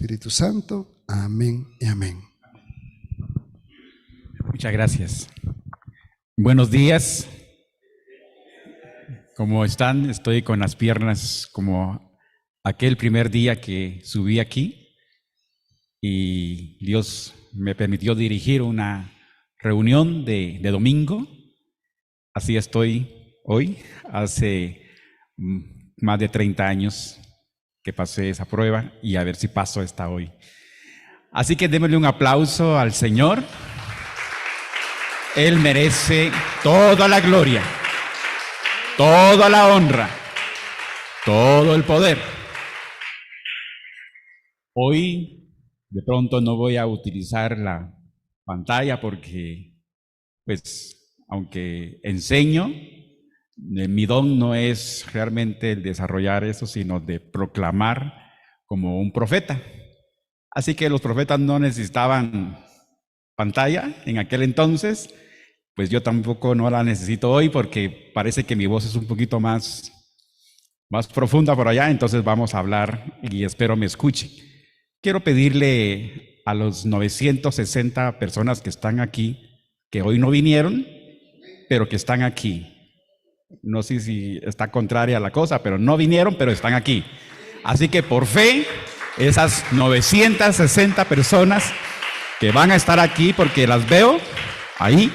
Espíritu Santo. Amén y amén. Muchas gracias. Buenos días. ¿Cómo están? Estoy con las piernas como aquel primer día que subí aquí y Dios me permitió dirigir una reunión de domingo. Así estoy hoy. Hace más de 30 años que pasé esa prueba y a ver si paso esta hoy. Así que démosle un aplauso al Señor. Él merece toda la gloria, toda la honra, todo el poder. Hoy, de pronto, no voy a utilizar la pantalla porque, pues, aunque enseño, mi don no es realmente el desarrollar eso, sino de proclamar como un profeta. Así que los profetas no necesitaban pantalla en aquel entonces, pues yo tampoco no la necesito hoy porque parece que mi voz es un poquito más profunda por allá, entonces vamos a hablar y espero me escuchen. Quiero pedirle a los 960 personas que están aquí, que hoy no vinieron, pero que están aquí. No sé si está contraria a la cosa, pero no vinieron, pero están aquí. Así que por fe, esas 960 personas que van a estar aquí, porque las veo ahí.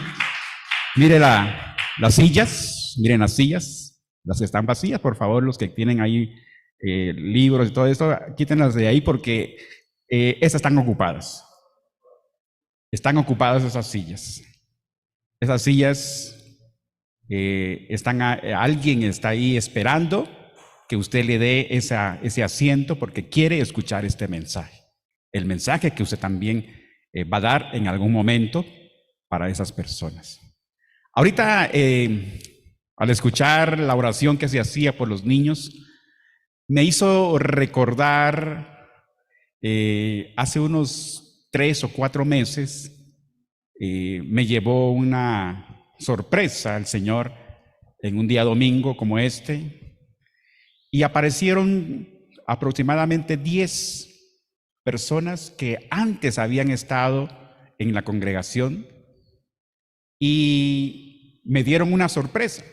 Mire las sillas, miren las sillas, las que están vacías, por favor, los que tienen ahí libros y todo esto, quítenlas de ahí porque esas están ocupadas. Están ocupadas esas sillas. Esas sillas alguien está ahí esperando que usted le dé ese asiento porque quiere escuchar este mensaje. El mensaje que usted también va a dar en algún momento para esas personas. Ahorita, al escuchar la oración que se hacía por los niños, me hizo recordar hace unos 3 o 4 meses, me llevó una sorpresa el Señor en un día domingo como este, y aparecieron aproximadamente 10 personas que antes habían estado en la congregación y me dieron una sorpresa.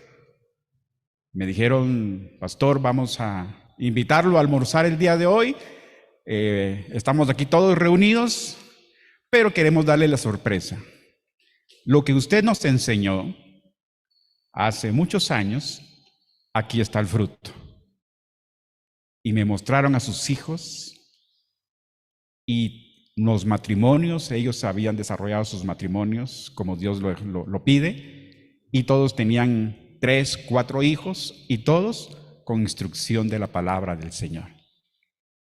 Me dijeron: pastor, vamos a invitarlo a almorzar el día de hoy. Estamos aquí todos reunidos, pero queremos darle la sorpresa. Lo que usted nos enseñó hace muchos años, aquí está el fruto. Y me mostraron a sus hijos y los matrimonios, ellos habían desarrollado sus matrimonios como Dios lo pide, y todos tenían 3, 4 hijos, y todos con instrucción de la palabra del Señor.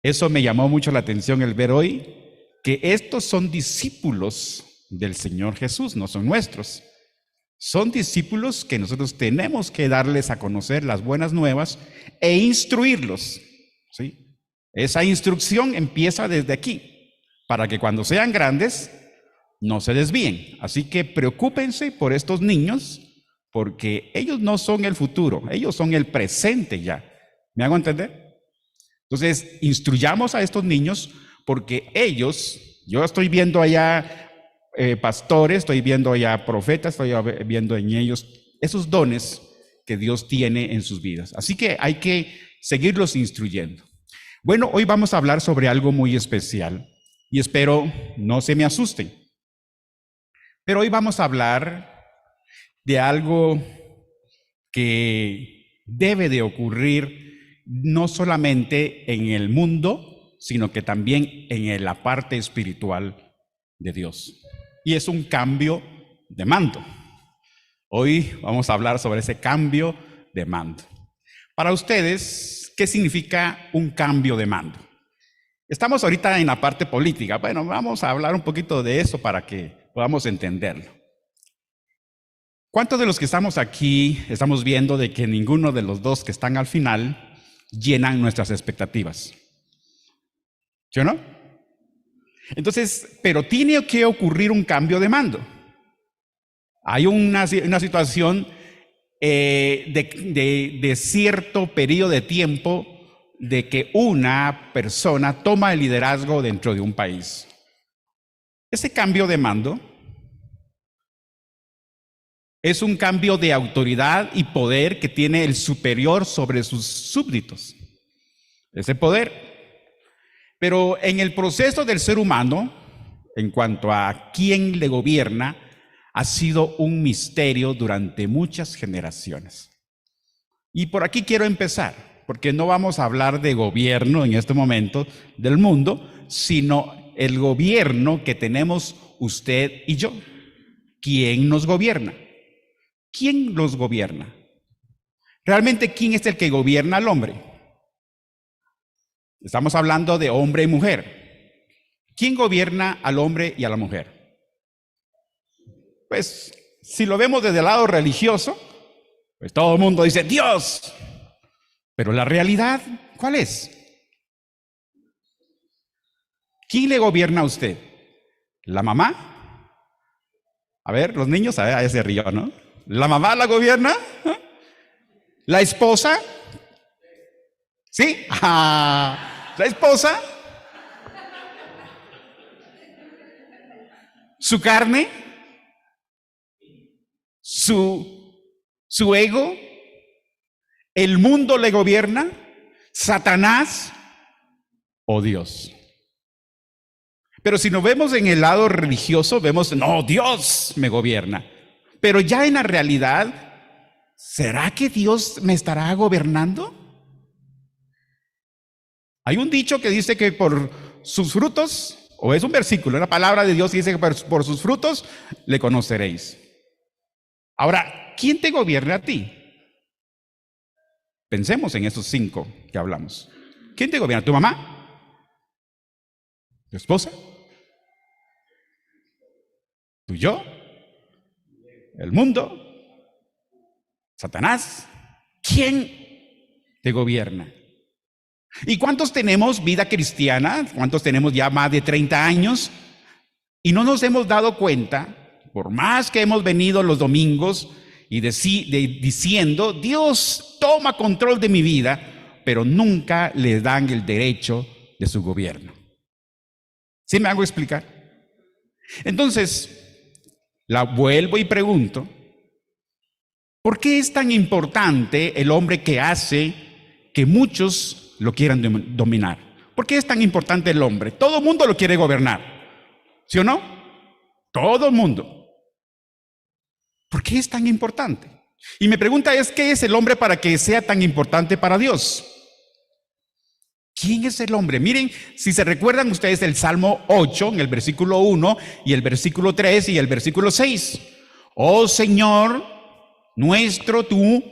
Eso me llamó mucho la atención el ver hoy que estos son discípulos del Señor Jesús, no son nuestros. Son discípulos que nosotros tenemos que darles a conocer las buenas nuevas e instruirlos, ¿sí? Esa instrucción empieza desde aquí, para que cuando sean grandes no se desvíen. Así que preocúpense por estos niños, porque ellos no son el futuro, ellos son el presente ya. ¿Me hago entender? Entonces, instruyamos a estos niños porque ellos, yo estoy viendo allá pastores, estoy viendo allá profetas, estoy viendo en ellos esos dones que Dios tiene en sus vidas. Así que hay que seguirlos instruyendo. Bueno, hoy vamos a hablar sobre algo muy especial. Y espero no se me asusten. Pero hoy vamos a hablar de algo que debe de ocurrir no solamente en el mundo, sino que también en la parte espiritual de Dios. Y es un cambio de mando. Hoy vamos a hablar sobre ese cambio de mando. Para ustedes, ¿qué significa un cambio de mando? Estamos ahorita en la parte política. Bueno, vamos a hablar un poquito de eso para que podamos entenderlo. ¿Cuántos de los que estamos aquí estamos viendo de que ninguno de los dos que están al final llenan nuestras expectativas? ¿Sí o no? Entonces, pero tiene que ocurrir un cambio de mando. Hay una situación de cierto periodo de tiempo de que una persona toma el liderazgo dentro de un país. Ese cambio de mando es un cambio de autoridad y poder que tiene el superior sobre sus súbditos. Ese poder. Pero en el proceso del ser humano, en cuanto a quién le gobierna, ha sido un misterio durante muchas generaciones. Y por aquí quiero empezar, porque no vamos a hablar de gobierno en este momento del mundo, sino el gobierno que tenemos usted y yo. ¿Quién nos gobierna? ¿Quién los gobierna? Realmente, ¿quién es el que gobierna al hombre? Estamos hablando de hombre y mujer. ¿Quién gobierna al hombre y a la mujer? Pues, si lo vemos desde el lado religioso, pues todo el mundo dice Dios. Pero la realidad, ¿cuál es? ¿Quién le gobierna a usted? ¿La mamá? A ver, los niños, a ver, ahí se rió, ¿no? ¿La mamá la gobierna? ¿La esposa? ¿Sí? ¿La esposa? ¿Su carne? ¿Su ego? ¿El mundo le gobierna? ¿Satanás o Dios? Pero si nos vemos en el lado religioso, vemos, no, Dios me gobierna. Pero ya en la realidad, ¿será que Dios me estará gobernando? Hay un dicho que dice que por sus frutos, o es un versículo, una palabra de Dios que dice que por sus frutos le conoceréis. Ahora, ¿quién te gobierna a ti? Pensemos en esos 5 que hablamos. ¿Quién te gobierna? ¿Tu mamá? ¿Tu esposa? ¿Tu yo? ¿El mundo? ¿Satanás? ¿Quién te gobierna? ¿Y cuántos tenemos vida cristiana? ¿Cuántos tenemos ya más de 30 años? Y no nos hemos dado cuenta, por más que hemos venido los domingos y diciendo, Dios toma control de mi vida, pero nunca le dan el derecho de su gobierno. ¿Sí me hago explicar? Entonces, la vuelvo y pregunto, ¿por qué es tan importante el hombre que hace que muchos lo quieran dominar? ¿Por qué es tan importante el hombre? Todo el mundo lo quiere gobernar, ¿sí o no? Todo el mundo. ¿Por qué es tan importante? Y mi pregunta es, ¿qué es el hombre para que sea tan importante para Dios? ¿Quién es el hombre? Miren, si se recuerdan ustedes el Salmo 8, en el versículo 1, y el versículo 3 y el versículo 6. Oh Señor, nuestro, tú,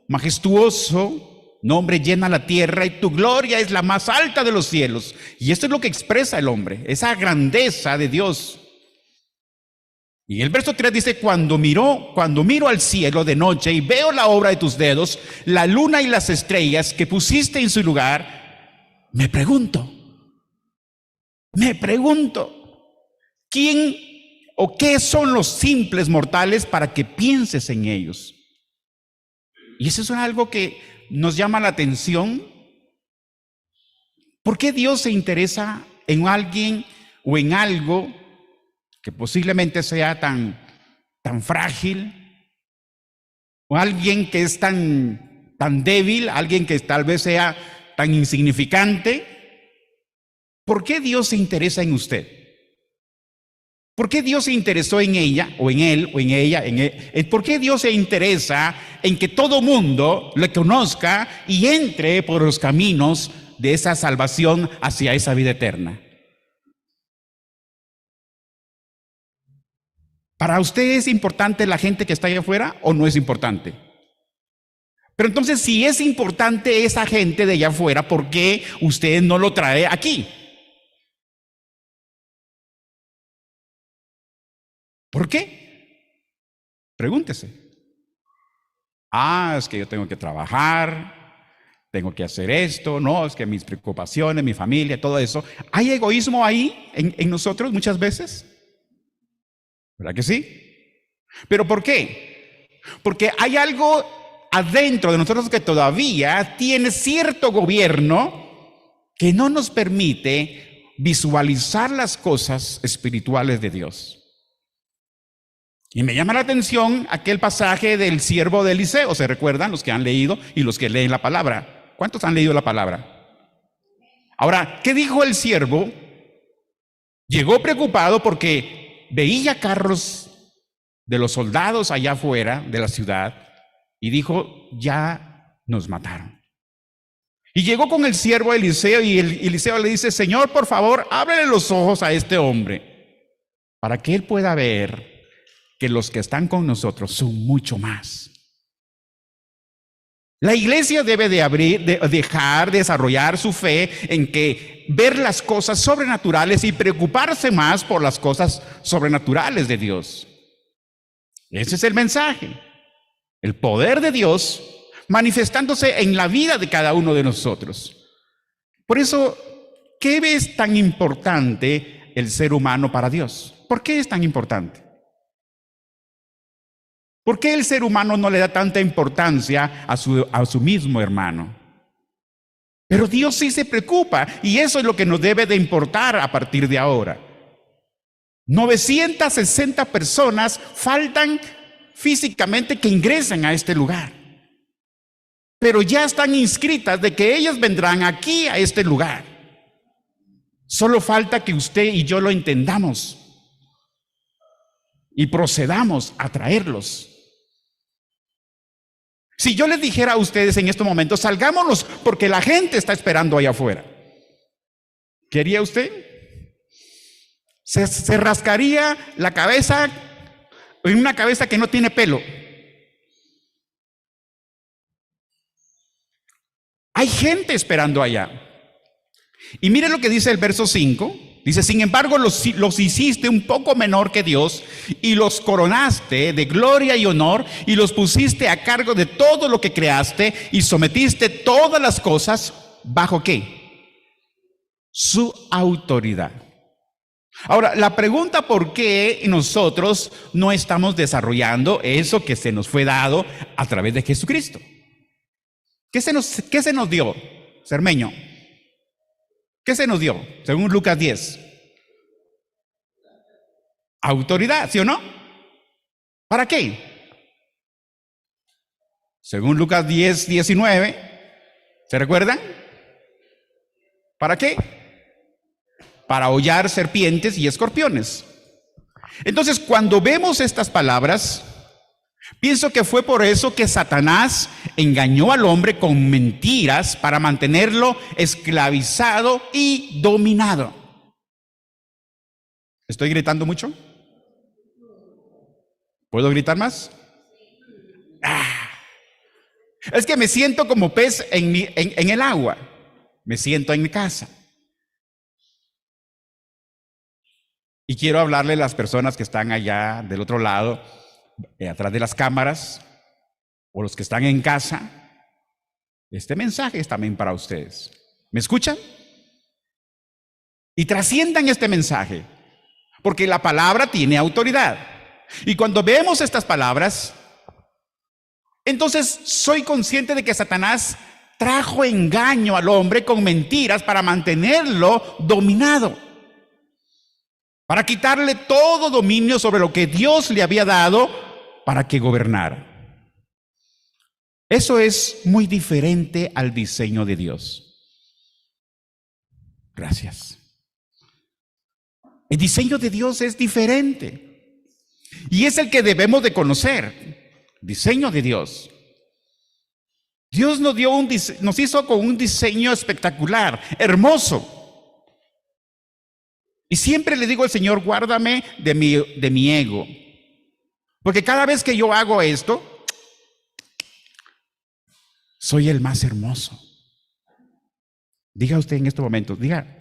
majestuoso nombre llena la tierra y tu gloria es la más alta de los cielos. Y esto es lo que expresa el hombre, esa grandeza de Dios. Y el verso 3 dice, cuando miro al cielo de noche y veo la obra de tus dedos, la luna y las estrellas que pusiste en su lugar, me pregunto, ¿quién o qué son los simples mortales para que pienses en ellos? Y eso es algo que nos llama la atención. ¿Por qué Dios se interesa en alguien o en algo que posiblemente sea tan frágil, o alguien que es tan débil, alguien que tal vez sea tan insignificante? ¿Por qué Dios se interesa en usted? ¿Por qué Dios se interesó en ella, o en él, o en ella? ¿Por qué Dios se interesa en que todo mundo le conozca y entre por los caminos de esa salvación hacia esa vida eterna? ¿Para usted es importante la gente que está allá afuera o no es importante? Pero entonces, si es importante esa gente de allá afuera, ¿por qué usted no lo trae aquí? ¿Por qué? Pregúntese. Es que yo tengo que trabajar, tengo que hacer esto, no, es que mis preocupaciones, mi familia, todo eso. ¿Hay egoísmo ahí en nosotros muchas veces? ¿Verdad que sí? ¿Pero por qué? Porque hay algo adentro de nosotros que todavía tiene cierto gobierno que no nos permite visualizar las cosas espirituales de Dios. Y me llama la atención aquel pasaje del siervo de Eliseo. ¿Se recuerdan los que han leído y los que leen la palabra? ¿Cuántos han leído la palabra? Ahora, ¿qué dijo el siervo? Llegó preocupado porque veía carros de los soldados allá afuera de la ciudad y dijo, ya nos mataron. Y llegó con el siervo Eliseo y Eliseo le dice, Señor, por favor, ábrele los ojos a este hombre para que él pueda ver que los que están con nosotros son mucho más. La iglesia debe de dejar desarrollar su fe en que ver las cosas sobrenaturales y preocuparse más por las cosas sobrenaturales de Dios. Ese es el mensaje. El poder de Dios manifestándose en la vida de cada uno de nosotros. Por eso, ¿qué es tan importante el ser humano para Dios? ¿Por qué es tan importante? ¿Por qué el ser humano no le da tanta importancia a su mismo hermano? Pero Dios sí se preocupa y eso es lo que nos debe de importar a partir de ahora. 960 personas faltan físicamente que ingresen a este lugar. Pero ya están inscritas de que ellas vendrán aquí a este lugar. Solo falta que usted y yo lo entendamos y procedamos a traerlos. Si yo les dijera a ustedes en estos momentos, salgámonos porque la gente está esperando allá afuera, ¿qué haría usted? Se rascaría la cabeza en una cabeza que no tiene pelo. Hay gente esperando allá. Y mire lo que dice el verso 5. Dice, sin embargo, los hiciste un poco menor que Dios y los coronaste de gloria y honor y los pusiste a cargo de todo lo que creaste y sometiste todas las cosas ¿bajo qué? Su autoridad. Ahora, la pregunta por qué nosotros no estamos desarrollando eso que se nos fue dado a través de Jesucristo. ¿Qué se nos dio, Cermeño? ¿Qué se nos dio? Según Lucas 10. Autoridad, ¿sí o no? ¿Para qué? Según Lucas 10, 19. ¿Se recuerdan? ¿Para qué? Para hollar serpientes y escorpiones. Entonces, cuando vemos estas palabras, pienso que fue por eso que Satanás engañó al hombre con mentiras para mantenerlo esclavizado y dominado. ¿Estoy gritando mucho? ¿Puedo gritar más? Es que me siento como pez en el agua. Me siento en mi casa. Y quiero hablarle a las personas que están allá del otro lado, atrás de las cámaras, o los que están en casa. Este mensaje es también para ustedes. ¿Me escuchan? Y trasciendan este mensaje, porque la palabra tiene autoridad. Y cuando vemos estas palabras, entonces soy consciente de que Satanás trajo engaño al hombre con mentiras para mantenerlo dominado, para quitarle todo dominio sobre lo que Dios le había dado para que gobernara. Eso es muy diferente al diseño de Dios. Gracias. El diseño de Dios es diferente y es el que debemos de conocer. Diseño de Dios. Dios nos hizo con un diseño espectacular, hermoso. Y siempre le digo al Señor, guárdame de mi ego. Porque cada vez que yo hago esto, soy el más hermoso. Diga usted en este momento, diga,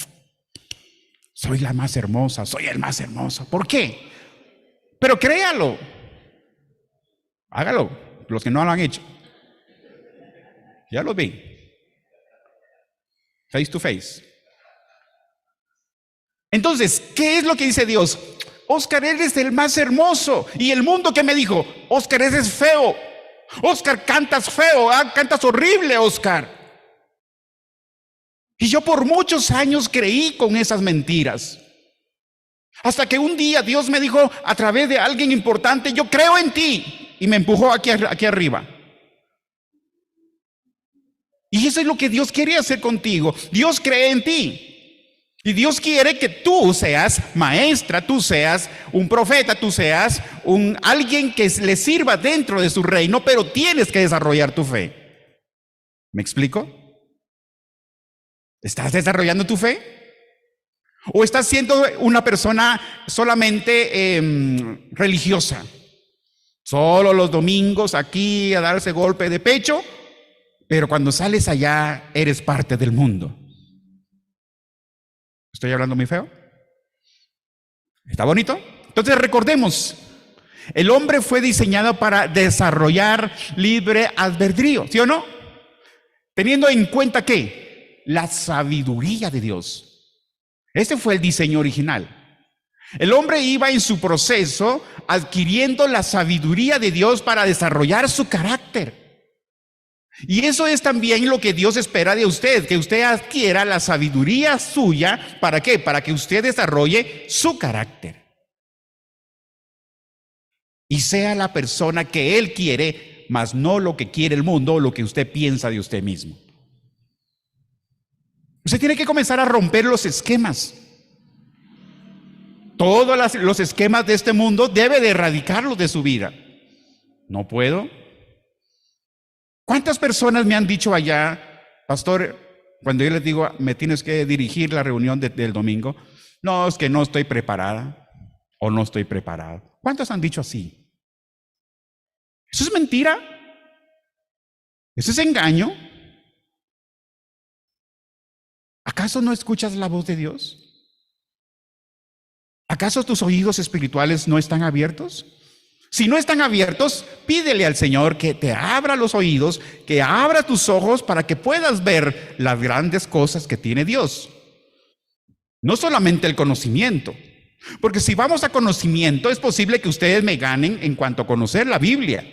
soy la más hermosa, soy el más hermoso. ¿Por qué? Pero créalo. Hágalo, los que no lo han hecho. Ya lo vi. Face to face. Entonces, ¿qué es lo que dice Dios? Oscar, eres el más hermoso. Y el mundo, ¿qué me dijo? Oscar, eres feo. Oscar, cantas feo, cantas horrible, Oscar. Y yo por muchos años creí con esas mentiras. Hasta que un día Dios me dijo a través de alguien importante, yo creo en ti. Y me empujó aquí arriba. Y eso es lo que Dios quiere hacer contigo. Dios cree en ti. Y Dios quiere que tú seas maestra, tú seas un profeta, tú seas alguien que le sirva dentro de su reino, pero tienes que desarrollar tu fe. ¿Me explico? ¿Estás desarrollando tu fe? ¿O estás siendo una persona solamente religiosa? Solo los domingos aquí a darse golpe de pecho, pero cuando sales allá eres parte del mundo. ¿Estoy hablando muy feo? ¿Está bonito? Entonces recordemos, el hombre fue diseñado para desarrollar libre albedrío, ¿sí o no? Teniendo en cuenta que la sabiduría de Dios. Ese fue el diseño original. El hombre iba en su proceso adquiriendo la sabiduría de Dios para desarrollar su carácter. Y eso es también lo que Dios espera de usted, que usted adquiera la sabiduría suya. ¿Para qué? Para que usted desarrolle su carácter. Y sea la persona que Él quiere, mas no lo que quiere el mundo o lo que usted piensa de usted mismo. Usted tiene que comenzar a romper los esquemas. Todos los esquemas de este mundo debe de erradicarlos de su vida. No puedo. ¿Cuántas personas me han dicho allá, pastor, cuando yo les digo, me tienes que dirigir la reunión del domingo? No, es que no estoy preparada o no estoy preparado. ¿Cuántos han dicho así? ¿Eso es mentira? ¿Eso es engaño? ¿Acaso no escuchas la voz de Dios? ¿Acaso tus oídos espirituales no están abiertos? Si no están abiertos, pídele al Señor que te abra los oídos, que abra tus ojos para que puedas ver las grandes cosas que tiene Dios. No solamente el conocimiento, porque si vamos a conocimiento, es posible que ustedes me ganen en cuanto a conocer la Biblia.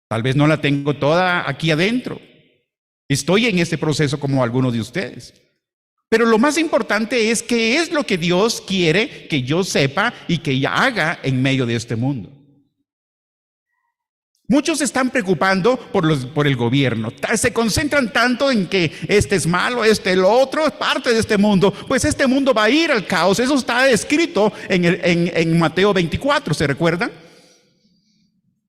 Tal vez no la tengo toda aquí adentro. Estoy en ese proceso como algunos de ustedes. Pero lo más importante es qué es lo que Dios quiere que yo sepa y que haga en medio de este mundo. Muchos se están preocupando por el gobierno. Se concentran tanto en que este es malo, lo otro es parte de este mundo. Pues este mundo va a ir al caos. Eso está escrito en Mateo 24, ¿se recuerdan?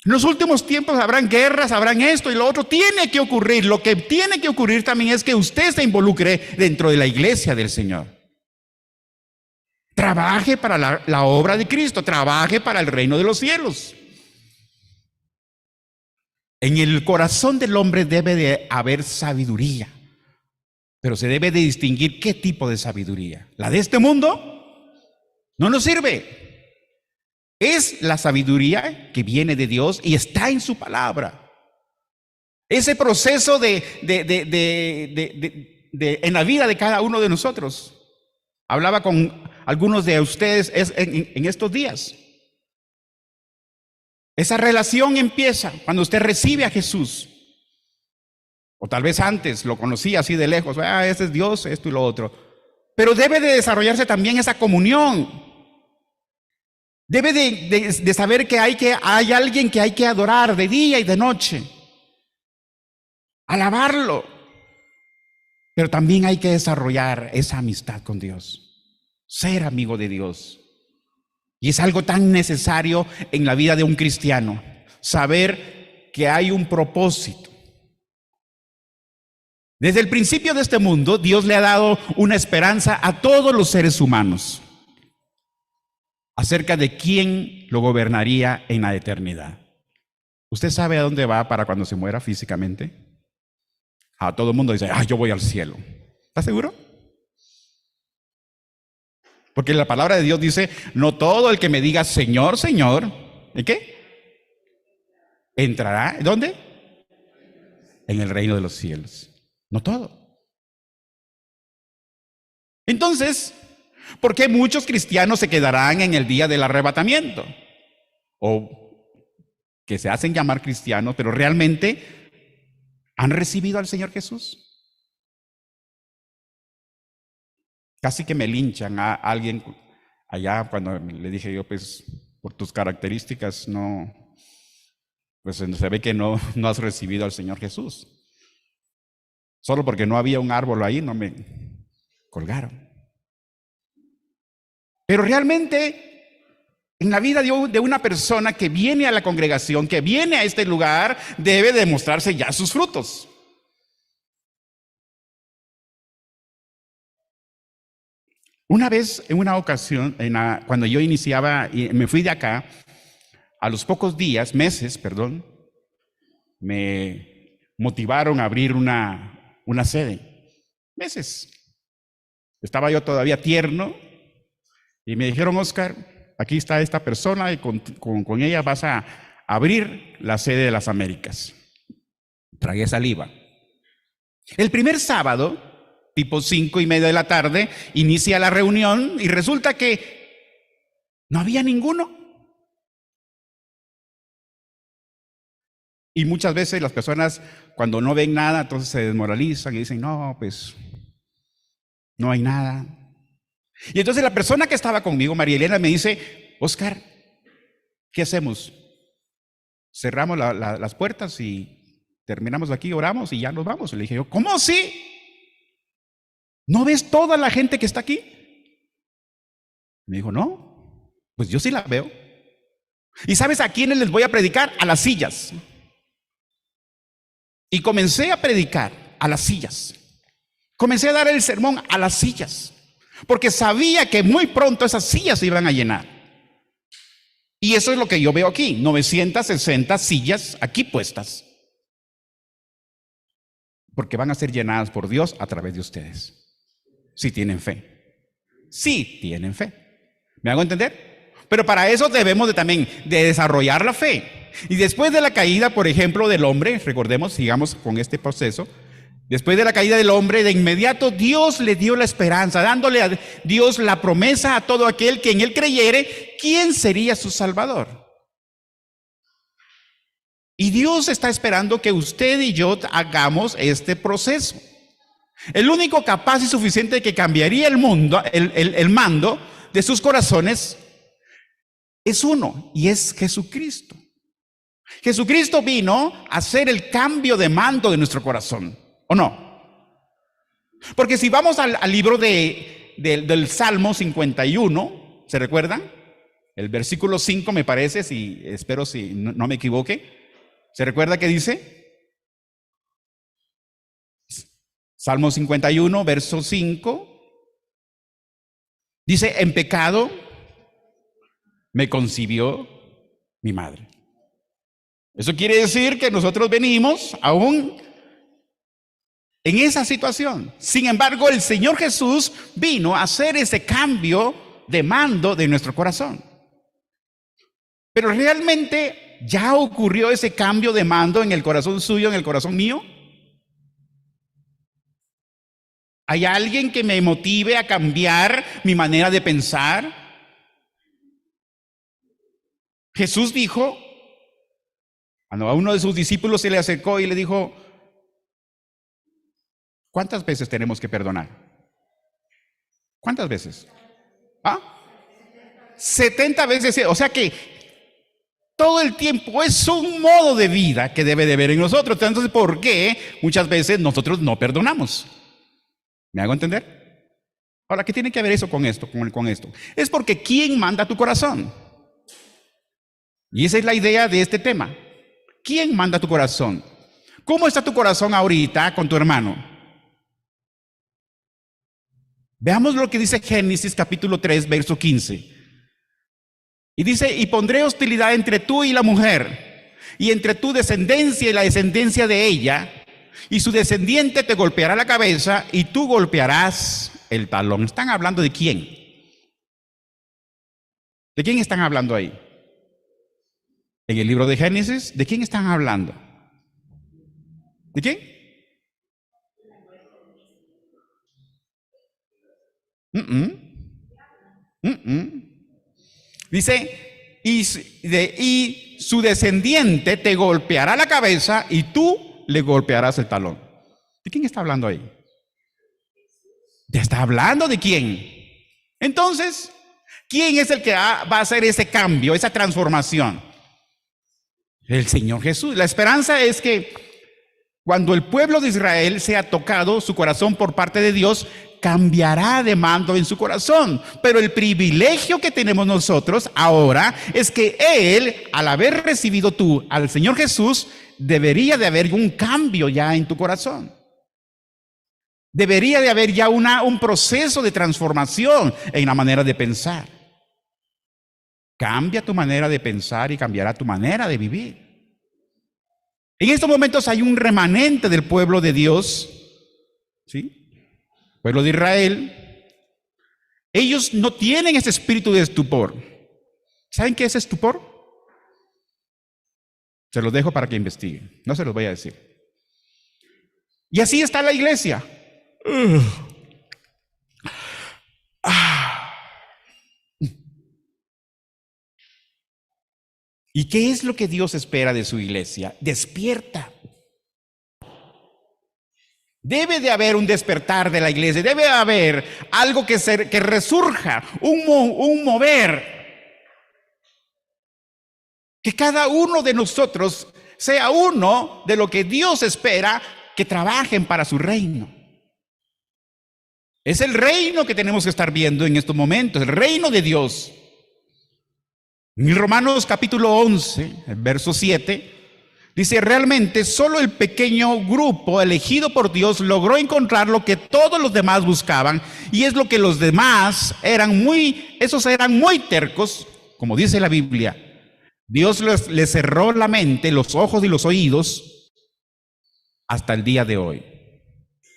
En los últimos tiempos habrán guerras, habrán esto y lo otro. Tiene que ocurrir. Lo que tiene que ocurrir también es que usted se involucre dentro de la iglesia del Señor. Trabaje para la obra de Cristo. Trabaje para el reino de los cielos. En el corazón del hombre debe de haber sabiduría. Pero se debe de distinguir qué tipo de sabiduría. La de este mundo no nos sirve. Es la sabiduría que viene de Dios y está en su palabra. Ese proceso en la vida de cada uno de nosotros. Hablaba con algunos de ustedes en estos días. Esa relación empieza cuando usted recibe a Jesús. O tal vez antes lo conocía así de lejos. Ese es Dios, esto y lo otro. Pero debe de desarrollarse también esa comunión. Debe de saber que hay alguien que hay que adorar de día y de noche. Alabarlo. Pero también hay que desarrollar esa amistad con Dios. Ser amigo de Dios. Y es algo tan necesario en la vida de un cristiano. Saber que hay un propósito. Desde el principio de este mundo, Dios le ha dado una esperanza a todos los seres humanos acerca de quién lo gobernaría en la eternidad. ¿Usted sabe a dónde va para cuando se muera físicamente? A todo el mundo dice, yo voy al cielo. ¿Está seguro? Porque la palabra de Dios dice, no todo el que me diga Señor, Señor, ¿y qué? Entrará, ¿dónde? En el reino de los cielos. No todo. Entonces, ¿por qué muchos cristianos se quedarán en el día del arrebatamiento? O que se hacen llamar cristianos, pero realmente ¿han recibido al Señor Jesús? Casi que me linchan a alguien allá cuando le dije yo, pues, por tus características no, pues se ve que no has recibido al Señor Jesús. Solo porque no había un árbol ahí, no me colgaron. Pero realmente, en la vida de una persona que viene a la congregación, que viene a este lugar, debe demostrarse ya sus frutos. Una vez, en una ocasión, cuando yo iniciaba y me fui de acá, a los pocos días, meses, perdón, me motivaron a abrir una sede. Meses. Estaba yo todavía tierno y me dijeron, Oscar, aquí está esta persona y con ella vas a abrir la sede de las Américas. Tragué saliva. El primer sábado, tipo 5:30 de la tarde, inicia la reunión y resulta que no había ninguno. Y muchas veces las personas, cuando no ven nada, entonces se desmoralizan y dicen, no, pues, no hay nada. Y entonces la persona que estaba conmigo, María Elena, me dice, Oscar, ¿qué hacemos? Cerramos las puertas y terminamos aquí, oramos y ya nos vamos. Y le dije yo, ¿cómo así? ¿No ves toda la gente que está aquí? Me dijo, no, pues yo sí la veo. ¿Y sabes a quiénes les voy a predicar? A las sillas. Y comencé a predicar a las sillas. Comencé a dar el sermón a las sillas. Porque sabía que muy pronto esas sillas se iban a llenar. Y eso es lo que yo veo aquí. 960 sillas aquí puestas. Porque van a ser llenadas por Dios a través de ustedes. Si tienen fe. Si tienen fe. ¿Me hago entender? Pero para eso debemos también de desarrollar la fe. Y después de la caída, por ejemplo, del hombre, recordemos, sigamos con este proceso. Después de la caída del hombre, de inmediato Dios le dio la esperanza, dándole a Dios la promesa a todo aquel que en él creyere, ¿quién sería su salvador? Y Dios está esperando que usted y yo hagamos este proceso. El único capaz y suficiente que cambiaría el mundo, el mando de sus corazones, es uno, y es Jesucristo. Jesucristo vino a hacer el cambio de mando de nuestro corazón, ¿o no? Porque si vamos al libro del Salmo 51, ¿se recuerdan? El versículo 5 me parece, espero si no me equivoque. ¿Se recuerda qué dice? Salmo 51, verso 5. Dice, en pecado me concibió mi madre. Eso quiere decir que nosotros venimos aún en esa situación. Sin embargo, el Señor Jesús vino a hacer ese cambio de mando de nuestro corazón. Pero realmente ya ocurrió ese cambio de mando en el corazón suyo, en el corazón mío. ¿Hay alguien que me motive a cambiar mi manera de pensar? Jesús dijo, cuando a uno de sus discípulos se le acercó y le dijo, ¿cuántas veces tenemos que perdonar? ¿Cuántas veces? 70 veces. O sea que todo el tiempo es un modo de vida que debe de haber en nosotros. Entonces, ¿por qué muchas veces nosotros no perdonamos? ¿Me hago entender? Ahora, ¿qué tiene que ver eso con esto? Con esto. Es porque ¿quién manda tu corazón? Y esa es la idea de este tema. ¿Quién manda tu corazón? ¿Cómo está tu corazón ahorita con tu hermano? Veamos lo que dice Génesis capítulo 3, verso 15. Y dice, y pondré hostilidad entre tú y la mujer, y entre tu descendencia y la descendencia de ella, y su descendiente te golpeará la cabeza, y tú golpearás el talón. ¿Están hablando de quién? ¿De quién están hablando ahí? En el libro de Génesis, ¿de quién están hablando? ¿De quién? Dice, y su descendiente te golpeará la cabeza y tú le golpearás el talón. ¿De quién está hablando ahí? ¿Te está hablando de quién? Entonces, ¿quién es el que va a hacer ese cambio, esa transformación? El Señor Jesús. La esperanza es que cuando el pueblo de Israel sea tocado su corazón por parte de Dios, cambiará de mando en su corazón. Pero el privilegio que tenemos nosotros ahora es que Él, al haber recibido tú al Señor Jesús, debería de haber un cambio ya en tu corazón. Debería de haber ya un proceso de transformación en la manera de pensar. Cambia tu manera de pensar y cambiará tu manera de vivir. En estos momentos hay un remanente del pueblo de Dios, ¿sí? Pueblo de Israel. Ellos no tienen ese espíritu de estupor. ¿Saben qué es estupor? Se los dejo para que investiguen. No se los voy a decir. Y así está la iglesia. ¿Y qué es lo que Dios espera de su iglesia? Despierta. Debe de haber un despertar de la iglesia, debe haber algo que resurja, un mover. Que cada uno de nosotros sea uno de lo que Dios espera que trabajen para su reino. Es el reino que tenemos que estar viendo en estos momentos, el reino de Dios. En Romanos capítulo 11, el verso 7, dice: realmente solo el pequeño grupo elegido por Dios logró encontrar lo que todos los demás buscaban, y es lo que los demás esos eran muy tercos, como dice la Biblia. Dios les cerró la mente, los ojos y los oídos hasta el día de hoy.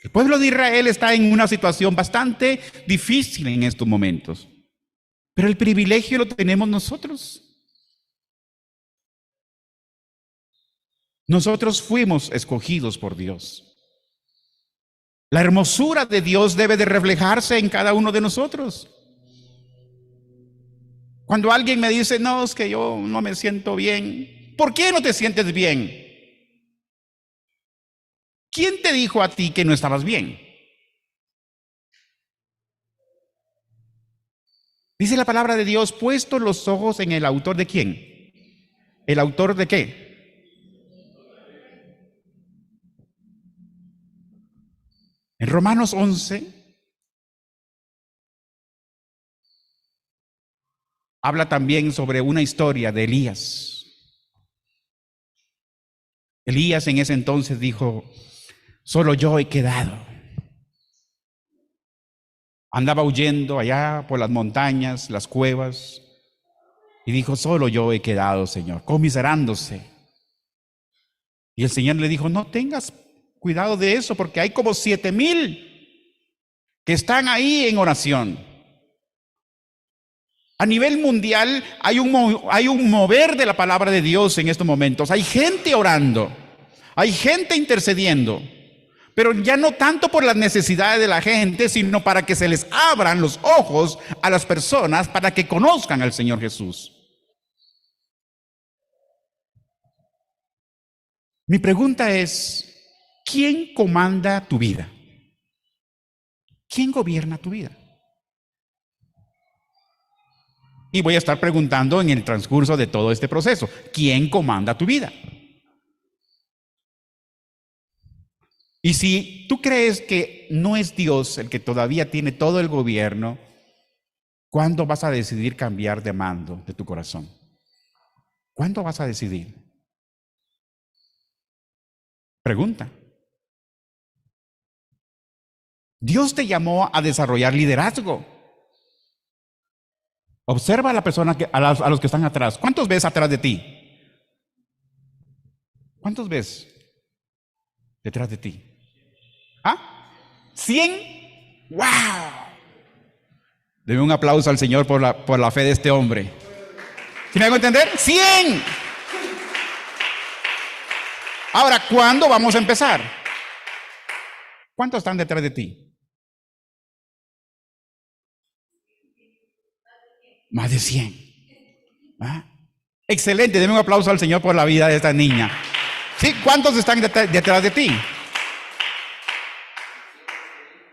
El pueblo de Israel está en una situación bastante difícil en estos momentos, pero el privilegio lo tenemos nosotros. Nosotros fuimos escogidos por Dios. La hermosura de Dios debe de reflejarse en cada uno de nosotros. Cuando alguien me dice: no, es que yo no me siento bien. ¿Por qué no te sientes bien? ¿Quién te dijo a ti que no estabas bien? Dice la palabra de Dios: puesto los ojos en el autor de ¿quién? ¿El autor de qué? En Romanos 11 habla también sobre una historia de Elías. Elías en ese entonces dijo: solo yo he quedado. Andaba huyendo allá por las montañas, las cuevas, y dijo: solo yo he quedado, Señor, comiserándose. Y el Señor le dijo: no tengas cuidado de eso, porque hay como 7,000 que están ahí en oración. A nivel mundial hay un mover de la palabra de Dios en estos momentos. Hay gente orando, hay gente intercediendo, pero ya no tanto por las necesidades de la gente, sino para que se les abran los ojos a las personas para que conozcan al Señor Jesús. Mi pregunta es: ¿quién comanda tu vida? ¿Quién gobierna tu vida? Y voy a estar preguntando en el transcurso de todo este proceso: ¿quién comanda tu vida? Y si tú crees que no es Dios el que todavía tiene todo el gobierno, ¿cuándo vas a decidir cambiar de mando de tu corazón? ¿Cuándo vas a decidir? Pregunta. Dios te llamó a desarrollar liderazgo. Observa a la persona a los que están atrás. ¿Cuántos ves atrás de ti? ¿Cuántos ves detrás de ti? ¿Ah? ¿100? ¡Wow! Deme un aplauso al Señor por la fe de este hombre. ¿Sí me hago entender? ¡100! Ahora, ¿cuándo vamos a empezar? ¿Cuántos están detrás de ti? Más de 100. ¿Ah? Excelente, denme un aplauso al Señor por la vida de esta niña. ¿Sí? ¿Cuántos están detrás de ti?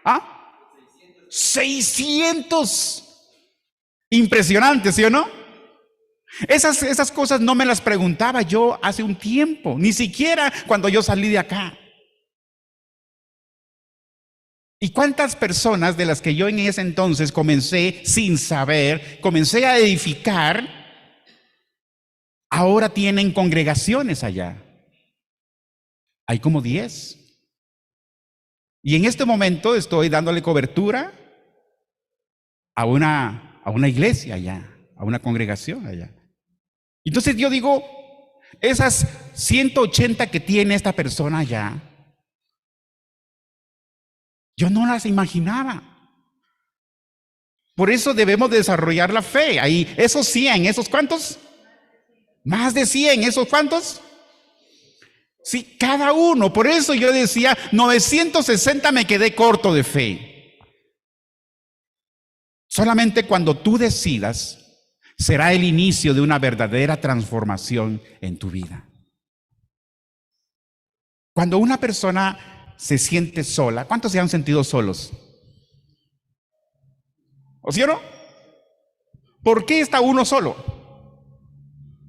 ¿Ah? 600. Impresionante, ¿sí o no? Esas cosas no me las preguntaba yo hace un tiempo, ni siquiera cuando yo salí de acá. ¿Y cuántas personas de las que yo en ese entonces comencé sin saber, comencé a edificar, ahora tienen congregaciones allá? Hay como 10. Y en este momento estoy dándole cobertura a una iglesia allá, a una congregación allá. Entonces yo digo, esas 180 que tiene esta persona allá, yo no las imaginaba. Por eso debemos desarrollar la fe. Ahí, esos 100, ¿esos cuántos? Más de 100, ¿esos cuántos? Sí, cada uno. Por eso yo decía, 960 me quedé corto de fe. Solamente cuando tú decidas, será el inicio de una verdadera transformación en tu vida. Cuando una persona se siente sola, ¿cuántos se han sentido solos? ¿O sí o no? ¿Por qué está uno solo?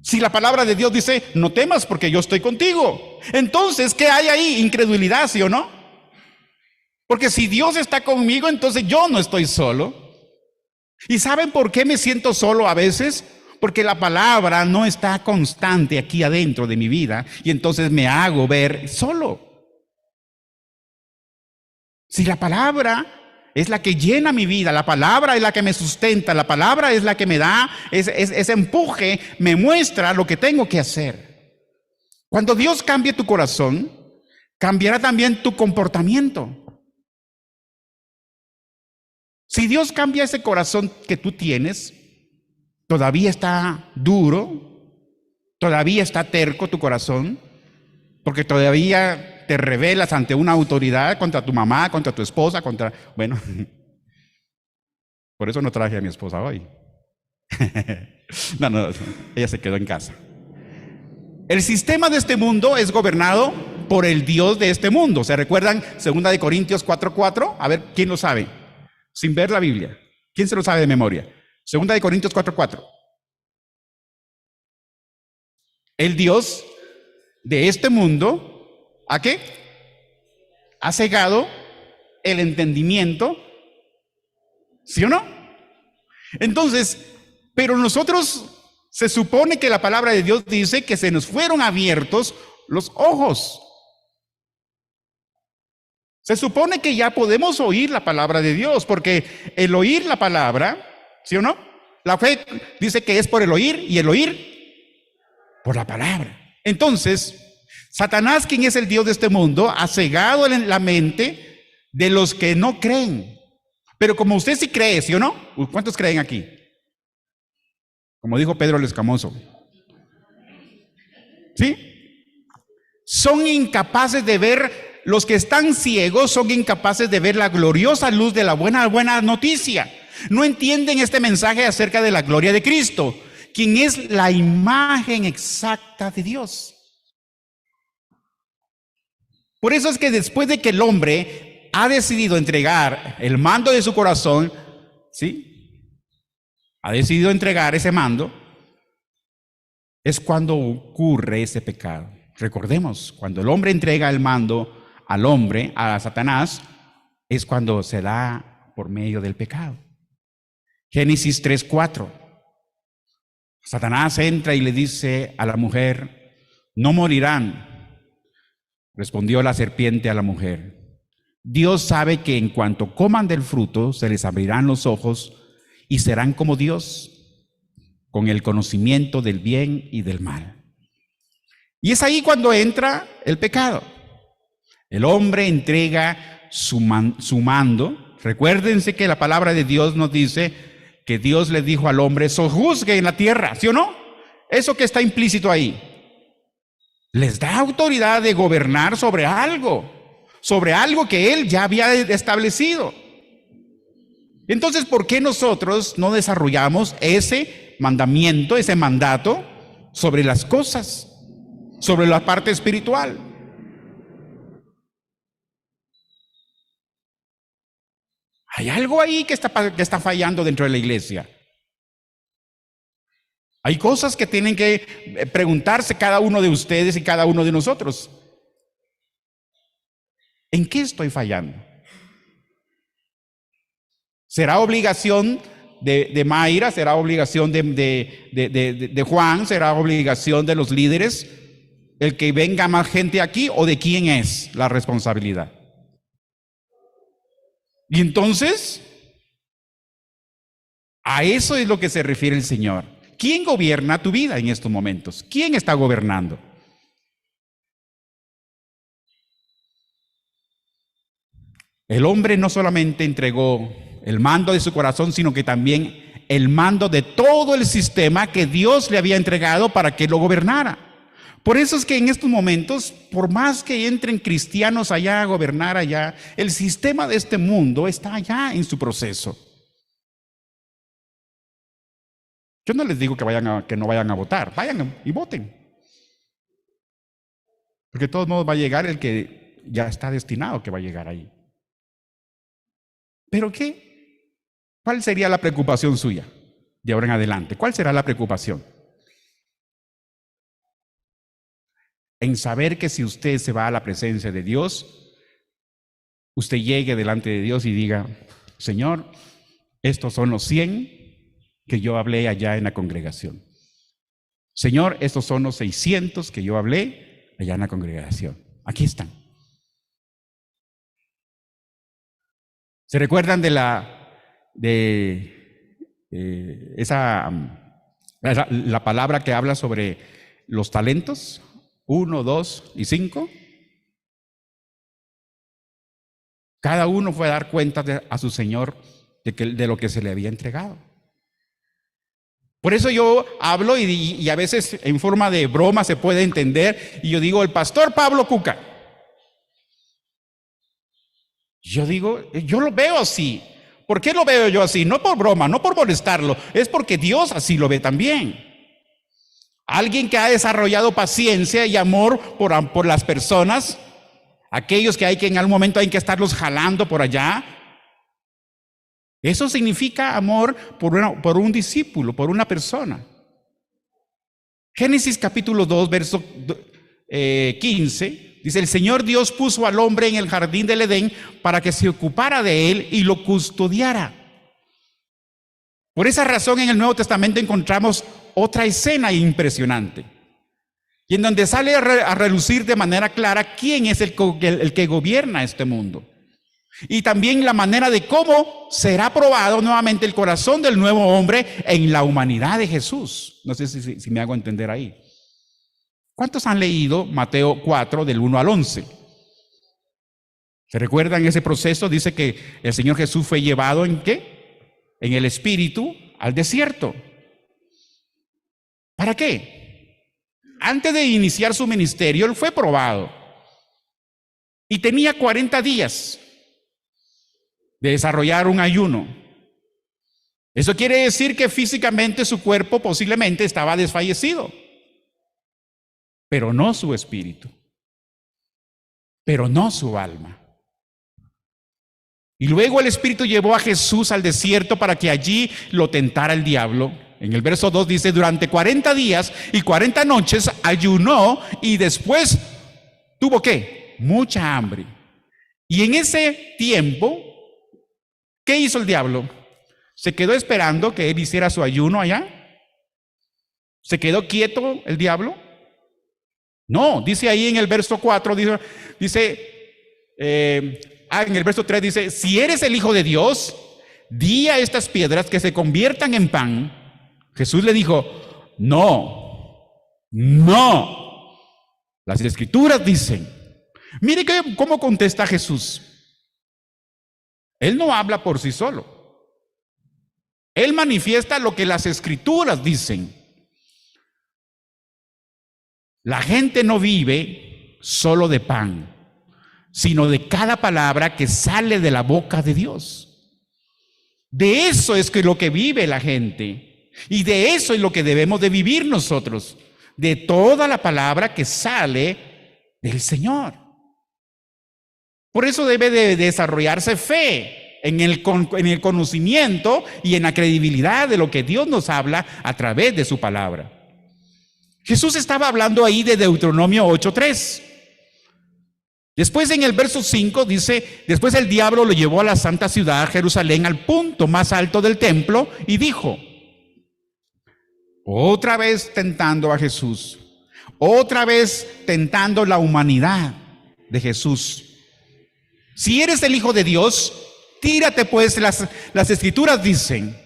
Si la palabra de Dios dice, no temas porque yo estoy contigo. Entonces, ¿qué hay ahí? Incredulidad, ¿sí o no? Porque si Dios está conmigo, entonces yo no estoy solo. ¿Y saben por qué me siento solo a veces? Porque la palabra no está constante aquí adentro de mi vida y entonces me hago ver solo. Si la palabra es la que llena mi vida, la palabra es la que me sustenta, la palabra es la que me da ese empuje, me muestra lo que tengo que hacer. Cuando Dios cambie tu corazón, cambiará también tu comportamiento. Si Dios cambia ese corazón que tú tienes, todavía está duro, todavía está terco tu corazón, porque todavía te rebelas ante una autoridad contra tu mamá, contra tu esposa, bueno, por eso no traje a mi esposa hoy. No, ella se quedó en casa. El sistema de este mundo es gobernado por el Dios de este mundo. ¿Se recuerdan 2 Corintios 4:4? A ver, ¿quién lo sabe? Sin ver la Biblia. ¿Quién se lo sabe de memoria? 2 Corintios 4:4. El Dios de este mundo, ¿a qué? Ha cegado el entendimiento, ¿sí o no? Entonces, pero nosotros se supone que la palabra de Dios dice que se nos fueron abiertos los ojos. Se supone que ya podemos oír la palabra de Dios, porque el oír la palabra, ¿sí o no? La fe dice que es por el oír y el oír por la palabra. Entonces, Satanás, quien es el Dios de este mundo, ha cegado la mente de los que no creen. Pero como usted sí cree, ¿sí o no? ¿Cuántos creen aquí? Como dijo Pedro el Escamoso. ¿Sí? Son incapaces de ver, los que están ciegos son incapaces de ver la gloriosa luz de la buena noticia. No entienden este mensaje acerca de la gloria de Cristo, quien es la imagen exacta de Dios. Por eso es que después de que el hombre ha decidido entregar el mando de su corazón, ¿sí? Ha decidido entregar ese mando, es cuando ocurre ese pecado. Recordemos, cuando el hombre entrega el mando al hombre, a Satanás, es cuando se da por medio del pecado. Génesis 3:4. Satanás entra y le dice a la mujer, no morirán. Respondió la serpiente a la mujer, Dios sabe que en cuanto coman del fruto, se les abrirán los ojos y serán como Dios, con el conocimiento del bien y del mal. Y es ahí cuando entra el pecado. El hombre entrega su mando. Recuérdense que la palabra de Dios nos dice que Dios le dijo al hombre, sojuzgue en la tierra, ¿sí o no? Eso que está implícito ahí. Les da autoridad de gobernar sobre algo que Él ya había establecido. Entonces, ¿por qué nosotros no desarrollamos ese mandamiento, ese mandato sobre las cosas, sobre la parte espiritual? Hay algo ahí que está fallando dentro de la iglesia. Hay cosas que tienen que preguntarse cada uno de ustedes y cada uno de nosotros. ¿En qué estoy fallando? ¿Será obligación de Mayra? ¿Será obligación de Juan? ¿Será obligación de los líderes el que venga más gente aquí? ¿O de quién es la responsabilidad? Y entonces, a eso es lo que se refiere el Señor. ¿Quién gobierna tu vida en estos momentos? ¿Quién está gobernando? El hombre no solamente entregó el mando de su corazón, sino que también el mando de todo el sistema que Dios le había entregado para que lo gobernara. Por eso es que en estos momentos, por más que entren cristianos allá a gobernar allá, el sistema de este mundo está allá en su proceso. Yo no les digo que no vayan a votar, vayan y voten. Porque de todos modos va a llegar el que ya está destinado que va a llegar ahí. ¿Pero qué? ¿Cuál sería la preocupación suya de ahora en adelante? ¿Cuál será la preocupación? En saber que si usted se va a la presencia de Dios, usted llegue delante de Dios y diga: Señor, estos son los 100 que yo hablé allá en la congregación. Señor, estos son los 600 que yo hablé allá en la congregación. Aquí están. ¿Se recuerdan de la palabra que habla sobre los talentos? 1, 2 y 5. Cada uno fue a dar cuenta a su Señor de lo que se le había entregado. Por eso yo hablo y a veces en forma de broma se puede entender, y yo digo: el pastor Pablo Cuca. Yo digo, yo lo veo así. ¿Por qué lo veo yo así? No por broma, no por molestarlo, es porque Dios así lo ve también. Alguien que ha desarrollado paciencia y amor por las personas, aquellos que en algún momento hay que estarlos jalando por allá. Eso significa amor por un discípulo, por una persona. Génesis capítulo 2, verso 15, dice: el Señor Dios puso al hombre en el jardín del Edén para que se ocupara de él y lo custodiara. Por esa razón en el Nuevo Testamento encontramos otra escena impresionante, y en donde sale a relucir de manera clara quién es el que gobierna este mundo. Y también la manera de cómo será probado nuevamente el corazón del nuevo hombre en la humanidad de Jesús. No sé si me hago entender ahí. ¿Cuántos han leído Mateo 4 del 1 al 11? ¿Se recuerdan ese proceso? Dice que el Señor Jesús fue llevado ¿en qué? En el Espíritu al desierto. ¿Para qué? Antes de iniciar su ministerio, él fue probado. Y tenía 40 días de desarrollar un ayuno. Eso quiere decir que físicamente su cuerpo posiblemente estaba desfallecido, pero no su espíritu, pero no su alma. Y luego el Espíritu llevó a Jesús al desierto para que allí lo tentara el diablo. En el verso 2 dice: durante 40 días y 40 noches ayunó, y después tuvo ¿qué? Mucha hambre. Y en ese tiempo, ¿qué hizo el diablo? ¿Se quedó esperando que él hiciera su ayuno allá? ¿Se quedó quieto el diablo? No, dice ahí en el verso 4, en el verso 3 dice: si eres el Hijo de Dios, di a estas piedras que se conviertan en pan. Jesús le dijo: no. Las Escrituras dicen. Mire cómo contesta Jesús. Él no habla por sí solo. Él manifiesta lo que las Escrituras dicen. La gente no vive solo de pan, sino de cada palabra que sale de la boca de Dios. De eso es lo que vive la gente. Y de eso es lo que debemos de vivir nosotros. De toda la palabra que sale del Señor. Por eso debe de desarrollarse fe. en el conocimiento y en la credibilidad de lo que Dios nos habla a través de su palabra. Jesús estaba hablando ahí de Deuteronomio 8:3. Después en el verso 5 dice, después el diablo lo llevó a la santa ciudad, Jerusalén, al punto más alto del templo y dijo, otra vez tentando a Jesús, otra vez tentando la humanidad de Jesús. Si eres el Hijo de Dios, tírate pues, las escrituras dicen,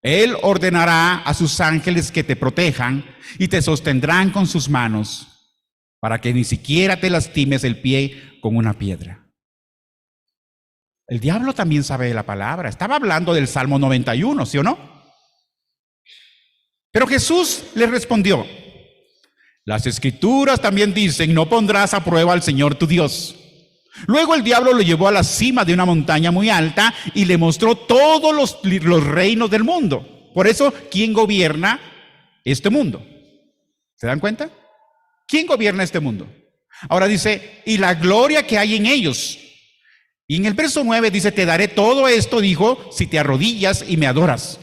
Él ordenará a sus ángeles que te protejan y te sostendrán con sus manos, para que ni siquiera te lastimes el pie con una piedra. El diablo también sabe de la palabra. Estaba hablando del Salmo 91, ¿sí o no? Pero Jesús le respondió, las escrituras también dicen, no pondrás a prueba al Señor tu Dios. Luego el diablo lo llevó a la cima de una montaña muy alta y le mostró todos los reinos del mundo. Por eso, ¿quién gobierna este mundo? ¿Se dan cuenta? ¿Quién gobierna este mundo? Ahora dice, y la gloria que hay en ellos. Y en el verso 9 dice, te daré todo esto, dijo, si te arrodillas y me adoras.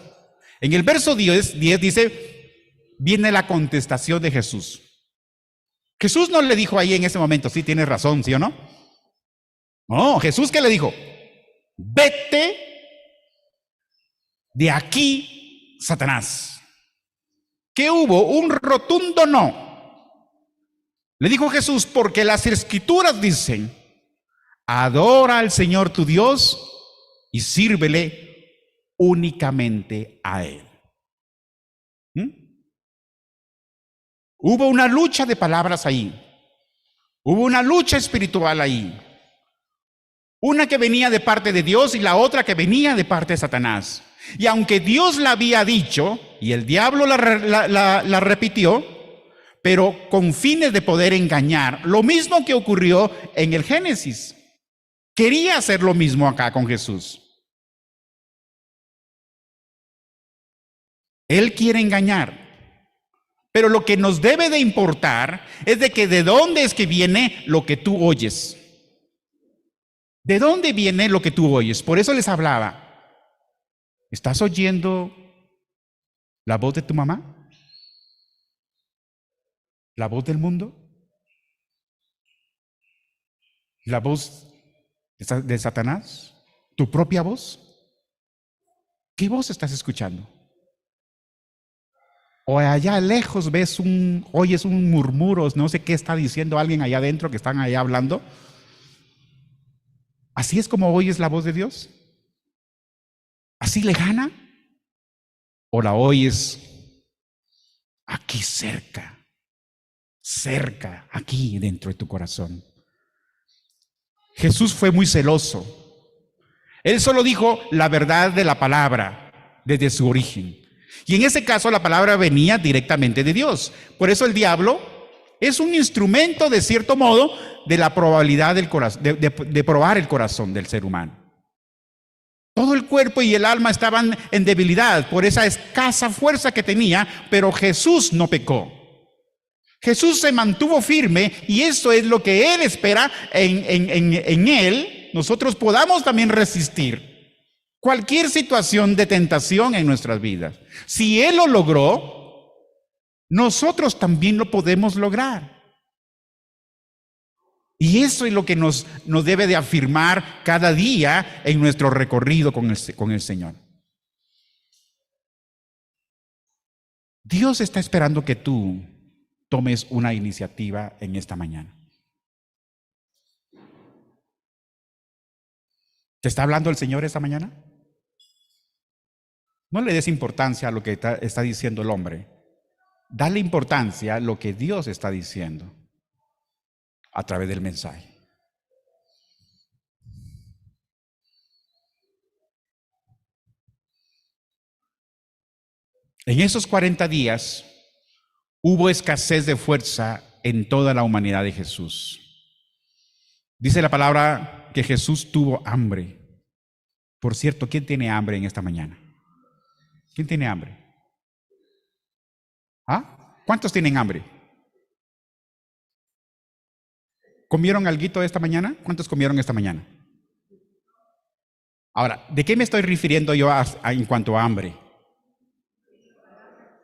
En el verso 10 dice, viene la contestación de Jesús. Jesús no le dijo ahí en ese momento, sí, tienes razón, ¿sí o no? No, Jesús, ¿qué le dijo? Vete de aquí, Satanás. ¿Qué hubo? Un rotundo no. Le dijo Jesús, porque las escrituras dicen, adora al Señor tu Dios y sírvele únicamente a Él. Hubo una lucha de palabras ahí. Hubo una lucha espiritual ahí. Una que venía de parte de Dios y la otra que venía de parte de Satanás. Y aunque Dios la había dicho y el diablo la repitió, pero con fines de poder engañar, lo mismo que ocurrió en el Génesis. Quería hacer lo mismo acá con Jesús. Él quiere engañar. Pero lo que nos debe de importar es de que de dónde es que viene lo que tú oyes. ¿De dónde viene lo que tú oyes? Por eso les hablaba. ¿Estás oyendo la voz de tu mamá? ¿La voz del mundo? ¿La voz de Satanás? ¿Tu propia voz? ¿Qué voz estás escuchando? O allá lejos oyes un murmuro, no sé qué está diciendo alguien allá adentro que están allá hablando. ¿Así es como oyes la voz de Dios? ¿Así lejana? ¿O la oyes aquí cerca, aquí dentro de tu corazón? Jesús fue muy celoso. Él solo dijo la verdad de la palabra desde su origen. Y en ese caso la palabra venía directamente de Dios. Por eso el diablo es un instrumento, de cierto modo, de la probabilidad del corazón, de probar el corazón del ser humano. Todo el cuerpo y el alma estaban en debilidad por esa escasa fuerza que tenía, pero Jesús no pecó. Jesús se mantuvo firme y eso es lo que Él espera en Él. Nosotros podamos también resistir cualquier situación de tentación en nuestras vidas. Si Él lo logró, nosotros también lo podemos lograr. Y eso es lo que nos debe de afirmar cada día en nuestro recorrido con el Señor. Dios está esperando que tú tomes una iniciativa en esta mañana. ¿Te está hablando el Señor esta mañana? No le des importancia a lo que está diciendo el hombre. Dale importancia a lo que Dios está diciendo a través del mensaje. En esos 40 días hubo escasez de fuerza en toda la humanidad de Jesús. Dice la palabra que Jesús tuvo hambre. Por cierto, ¿quién tiene hambre en esta mañana? ¿Quién tiene hambre? ¿Ah? ¿Cuántos tienen hambre? ¿Comieron alguito esta mañana? ¿Cuántos comieron esta mañana? Ahora, ¿de qué me estoy refiriendo yo en cuanto a hambre?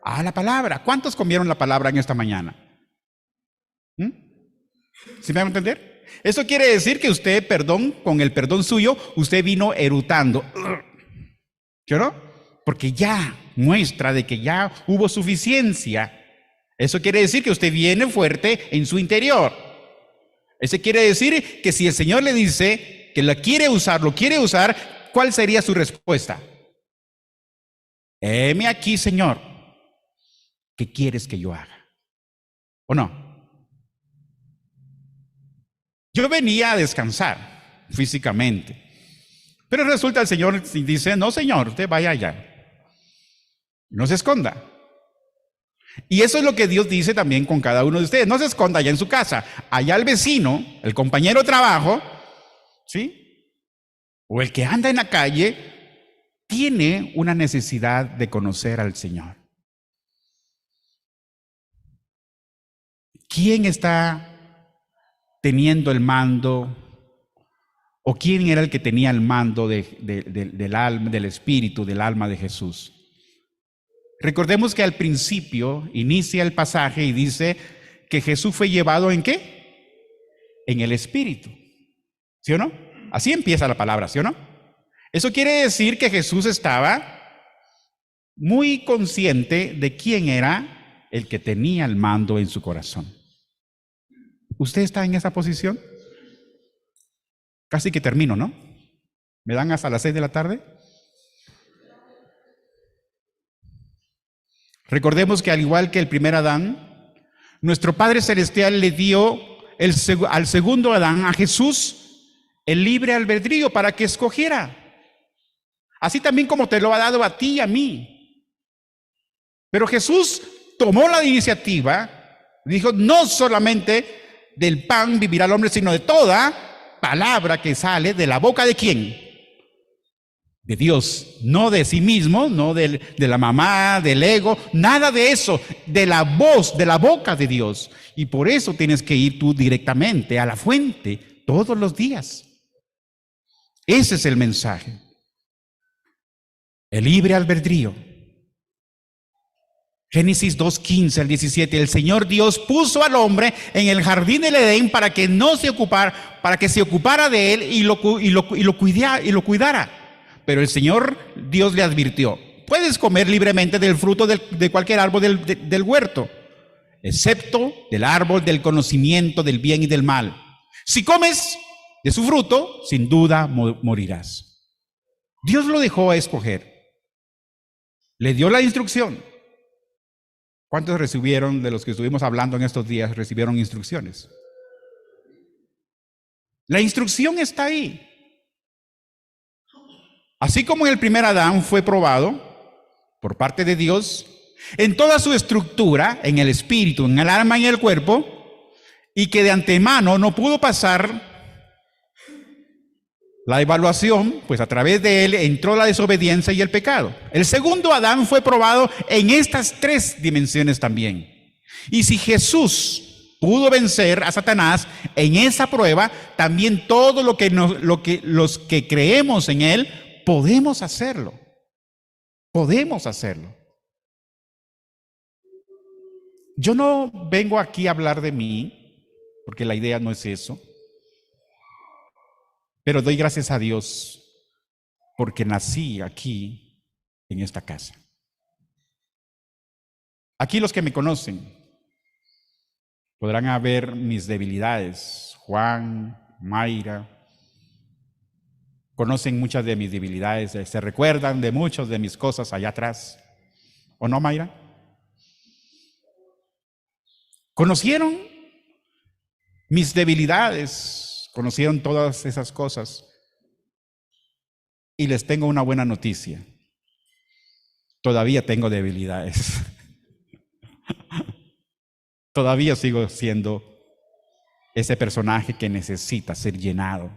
A la palabra. ¿Cuántos comieron la palabra en esta mañana? ¿Sí me van a entender? Eso quiere decir que usted, con el perdón suyo, usted vino erutando. ¿Sí o no? Porque ya muestra de que ya hubo suficiencia. Eso quiere decir que usted viene fuerte en su interior. Eso quiere decir que si el Señor le dice que lo quiere usar, ¿cuál sería su respuesta? Heme aquí, Señor. ¿Qué quieres que yo haga? ¿O no? Yo venía a descansar físicamente, pero resulta el Señor dice, no, Señor, usted vaya allá, no se esconda. Y eso es lo que Dios dice también con cada uno de ustedes, no se esconda allá en su casa, allá el vecino, el compañero de trabajo, ¿sí? O el que anda en la calle, tiene una necesidad de conocer al Señor. ¿Quién está teniendo el mando? ¿O quién era el que tenía el mando del alma, del espíritu, del alma de Jesús? Recordemos que al principio inicia el pasaje y dice que Jesús fue llevado ¿en qué? En el espíritu. ¿Sí o no? Así empieza la palabra, ¿sí o no? Eso quiere decir que Jesús estaba muy consciente de quién era el que tenía el mando en su corazón. ¿Usted está en esa posición? Casi que termino, ¿no? ¿Me dan hasta las 6 de la tarde? Recordemos que al igual que el primer Adán, nuestro Padre Celestial le dio al segundo Adán, a Jesús, el libre albedrío para que escogiera. Así también como te lo ha dado a ti y a mí. Pero Jesús tomó la iniciativa, dijo, no solamente del pan vivirá el hombre, sino de toda palabra que sale de la boca de ¿quién? De Dios, no de sí mismo, no de la mamá, del ego, nada de eso, de la voz, de la boca de Dios. Y por eso tienes que ir tú directamente a la fuente todos los días. Ese es el mensaje. El libre albedrío. Génesis 2:15 al 17, el Señor Dios puso al hombre en el jardín del Edén para que se ocupara de él y lo cuidara. Pero el Señor Dios le advirtió, puedes comer libremente del fruto de cualquier árbol del huerto, excepto del árbol del conocimiento del bien y del mal. Si comes de su fruto, sin duda morirás. Dios lo dejó a escoger. Le dio la instrucción. ¿Cuántos recibieron, de los que estuvimos hablando en estos días, recibieron instrucciones? La instrucción está ahí. Así como en el primer Adán fue probado por parte de Dios, en toda su estructura, en el espíritu, en el alma y en el cuerpo, y que de antemano no pudo pasar la evaluación, pues a través de él entró la desobediencia y el pecado. El segundo Adán fue probado en estas tres dimensiones también. Y si Jesús pudo vencer a Satanás en esa prueba, también todo los que creemos en él, podemos hacerlo. Podemos hacerlo. Yo no vengo aquí a hablar de mí, porque la idea no es eso. Pero doy gracias a Dios porque nací aquí en esta casa. Aquí los que me conocen podrán ver mis debilidades. Juan, Mayra, conocen muchas de mis debilidades, se recuerdan de muchas de mis cosas allá atrás. ¿O no, Mayra? ¿Conocieron mis debilidades? Conocieron todas esas cosas. Y les tengo una buena noticia. Todavía tengo debilidades. Todavía sigo siendo ese personaje que necesita ser llenado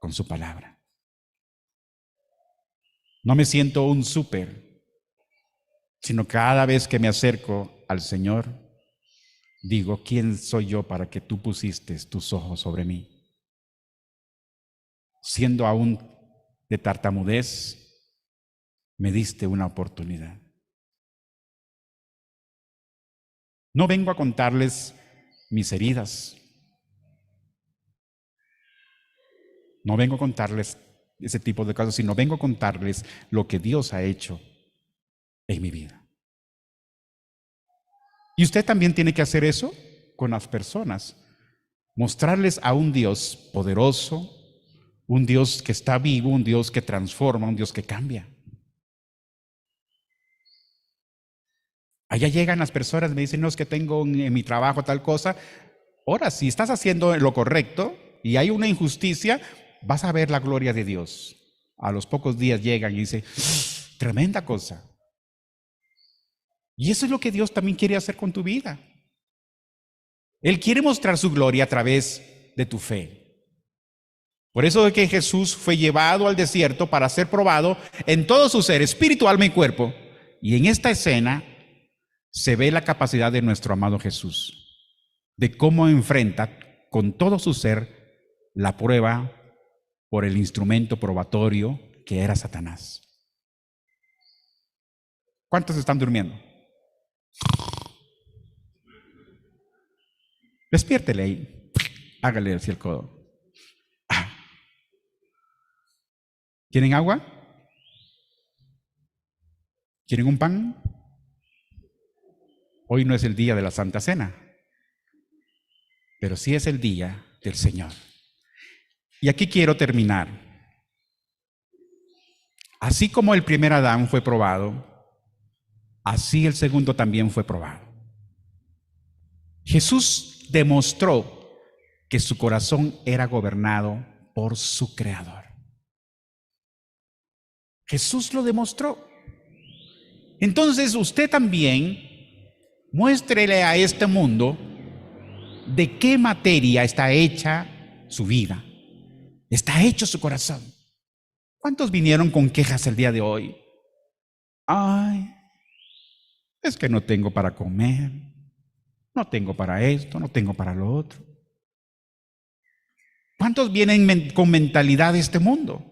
con su palabra. No me siento un súper, sino cada vez que me acerco al Señor, digo, ¿quién soy yo para que tú pusiste tus ojos sobre mí? Siendo aún de tartamudez, me diste una oportunidad. No vengo a contarles mis heridas. No vengo a contarles ese tipo de cosas, sino vengo a contarles lo que Dios ha hecho en mi vida. Y usted también tiene que hacer eso con las personas. Mostrarles a un Dios poderoso, un Dios que está vivo, un Dios que transforma, un Dios que cambia. Allá llegan las personas, me dicen, no, es que tengo en mi trabajo tal cosa. Ahora, si estás haciendo lo correcto y hay una injusticia, vas a ver la gloria de Dios. A los pocos días llegan y dicen, tremenda cosa. Y eso es lo que Dios también quiere hacer con tu vida. Él quiere mostrar su gloria a través de tu fe. Por eso es que Jesús fue llevado al desierto para ser probado en todo su ser, espíritu, alma y cuerpo. Y en esta escena se ve la capacidad de nuestro amado Jesús, de cómo enfrenta con todo su ser la prueba por el instrumento probatorio que era Satanás. ¿Cuántos están durmiendo? Despiértele ahí, hágale así el codo. ¿Quieren agua? ¿Quieren un pan? Hoy no es el día de la Santa Cena, pero sí es el día del Señor. Y aquí quiero terminar. Así como el primer Adán fue probado, así el segundo también fue probado. Jesús demostró que su corazón era gobernado por su Creador. Jesús lo demostró. Entonces usted también muéstrele a este mundo de qué materia está hecha su vida, está hecho su corazón. ¿Cuántos vinieron con quejas el día de hoy? Ay, es que no tengo para comer, no tengo para esto, no tengo para lo otro. ¿Cuántos vienen con mentalidad de este mundo?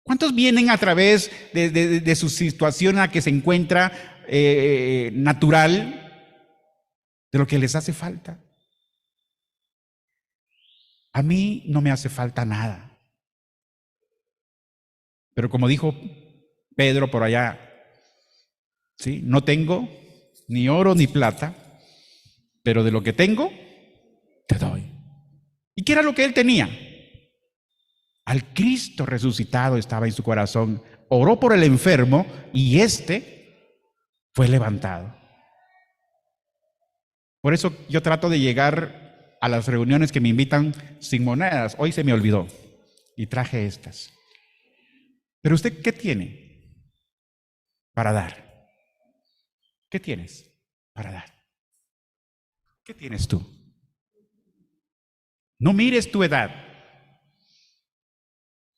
¿Cuántos vienen a través de su situación en la que se encuentra natural, de lo que les hace falta? A mí no me hace falta nada. Pero como dijo Pedro por allá, ¿sí? No tengo ni oro ni plata, pero de lo que tengo, te doy. ¿Y qué era lo que él tenía? Al Cristo resucitado estaba en su corazón. Oró por el enfermo y éste fue levantado. Por eso yo trato de llegar a las reuniones que me invitan sin monedas. Hoy se me olvidó y traje estas. Pero usted, ¿qué tiene para dar? ¿Qué tienes para dar? ¿Qué tienes tú? No mires tu edad,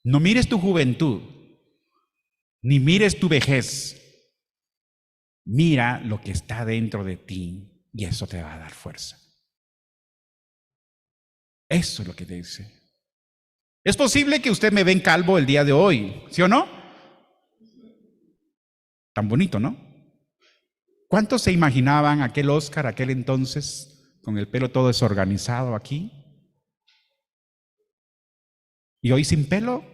no mires tu juventud, ni mires tu vejez. Mira lo que está dentro de ti y eso te va a dar fuerza. Eso es lo que te dice. Es posible que usted me ven calvo el día de hoy, ¿sí o no? Tan bonito, ¿no? ¿Cuántos se imaginaban aquel Oscar, aquel entonces, con el pelo todo desorganizado aquí? Y hoy sin pelo.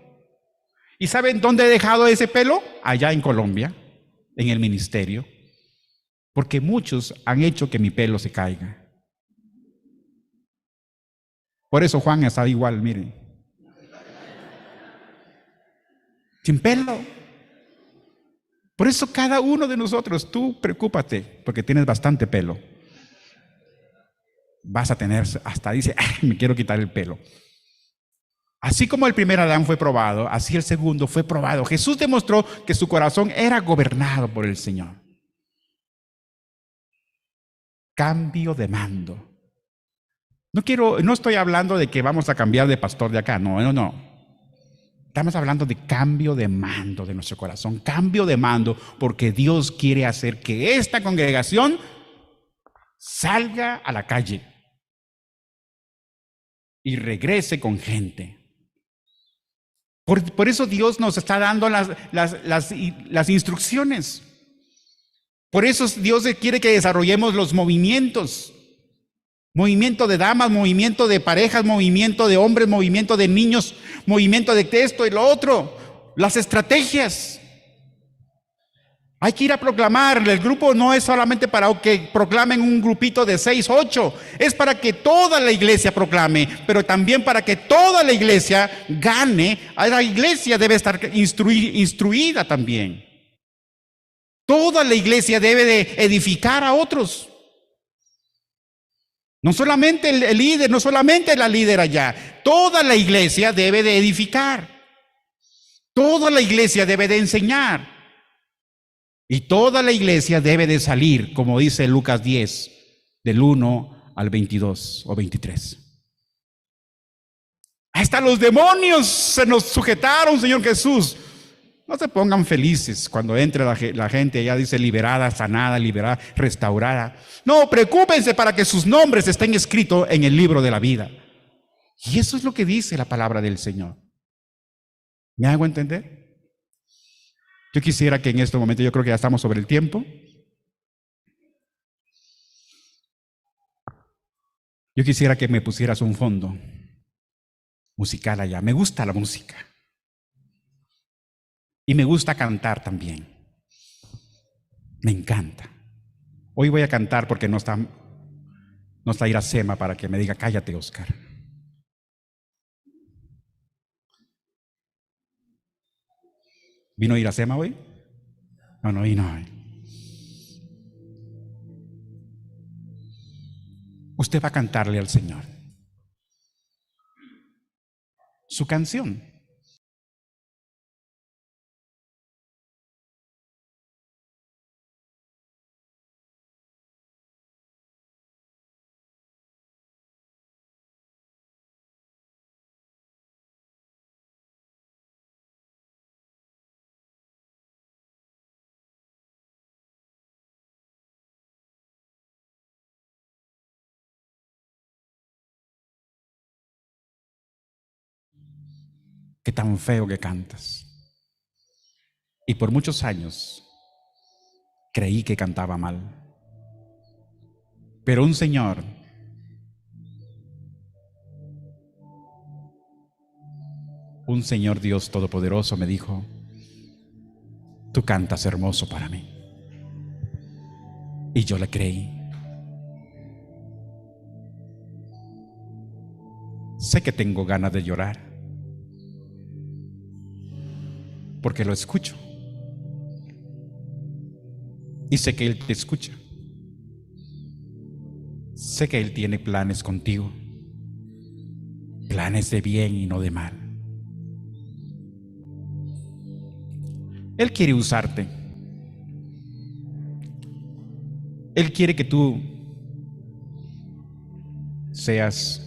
¿Y saben dónde he dejado ese pelo? Allá en Colombia, en el ministerio. Porque muchos han hecho que mi pelo se caiga. Por eso Juan está igual, miren. Sin pelo. Por eso cada uno de nosotros, tú preocúpate, porque tienes bastante pelo. Vas a tener, hasta dice, me quiero quitar el pelo. Así como el primer Adán fue probado, así el segundo fue probado. Jesús demostró que su corazón era gobernado por el Señor. Cambio de mando. No estoy hablando de que vamos a cambiar de pastor de acá, no. Estamos hablando de cambio de mando de nuestro corazón, cambio de mando, porque Dios quiere hacer que esta congregación salga a la calle y regrese con gente. Por eso Dios nos está dando las instrucciones. Por eso Dios quiere que desarrollemos los movimientos. Movimiento de damas, movimiento de parejas, movimiento de hombres, movimiento de niños, movimiento de esto y lo otro. Las estrategias. Hay que ir a proclamar. El grupo no es solamente para que proclamen un grupito de 6, 8. Es para que toda la iglesia proclame, pero también para que toda la iglesia gane. La iglesia debe estar instruida también. Toda la iglesia debe de edificar a otros. No solamente el líder, no solamente la líder allá. Toda la iglesia debe de edificar. Toda la iglesia debe de enseñar. Y toda la iglesia debe de salir, como dice Lucas 10, del 1 al 22 o 23. Hasta los demonios se nos sujetaron, Señor Jesús. No se pongan felices cuando entre la gente, ella dice liberada, sanada, liberada, restaurada. No, preocúpense para que sus nombres estén escritos en el libro de la vida. Y eso es lo que dice la palabra del Señor. ¿Me hago entender? Yo quisiera que en este momento, yo creo que ya estamos sobre el tiempo. Yo quisiera que me pusieras un fondo musical allá. Me gusta la música. Y me gusta cantar también. Me encanta. Hoy voy a cantar porque no está Iracema para que me diga, cállate, Oscar. ¿Vino Iracema hoy? No vino hoy. Usted va a cantarle al Señor su canción. Qué tan feo que cantas. Y por muchos años creí que cantaba mal. Pero un Señor Dios Todopoderoso me dijo, tú cantas hermoso para mí. Y yo le creí. Sé que tengo ganas de llorar, porque lo escucho. Y sé que Él te escucha. Sé que Él tiene planes contigo. Planes de bien y no de mal. Él quiere usarte. Él quiere que tú seas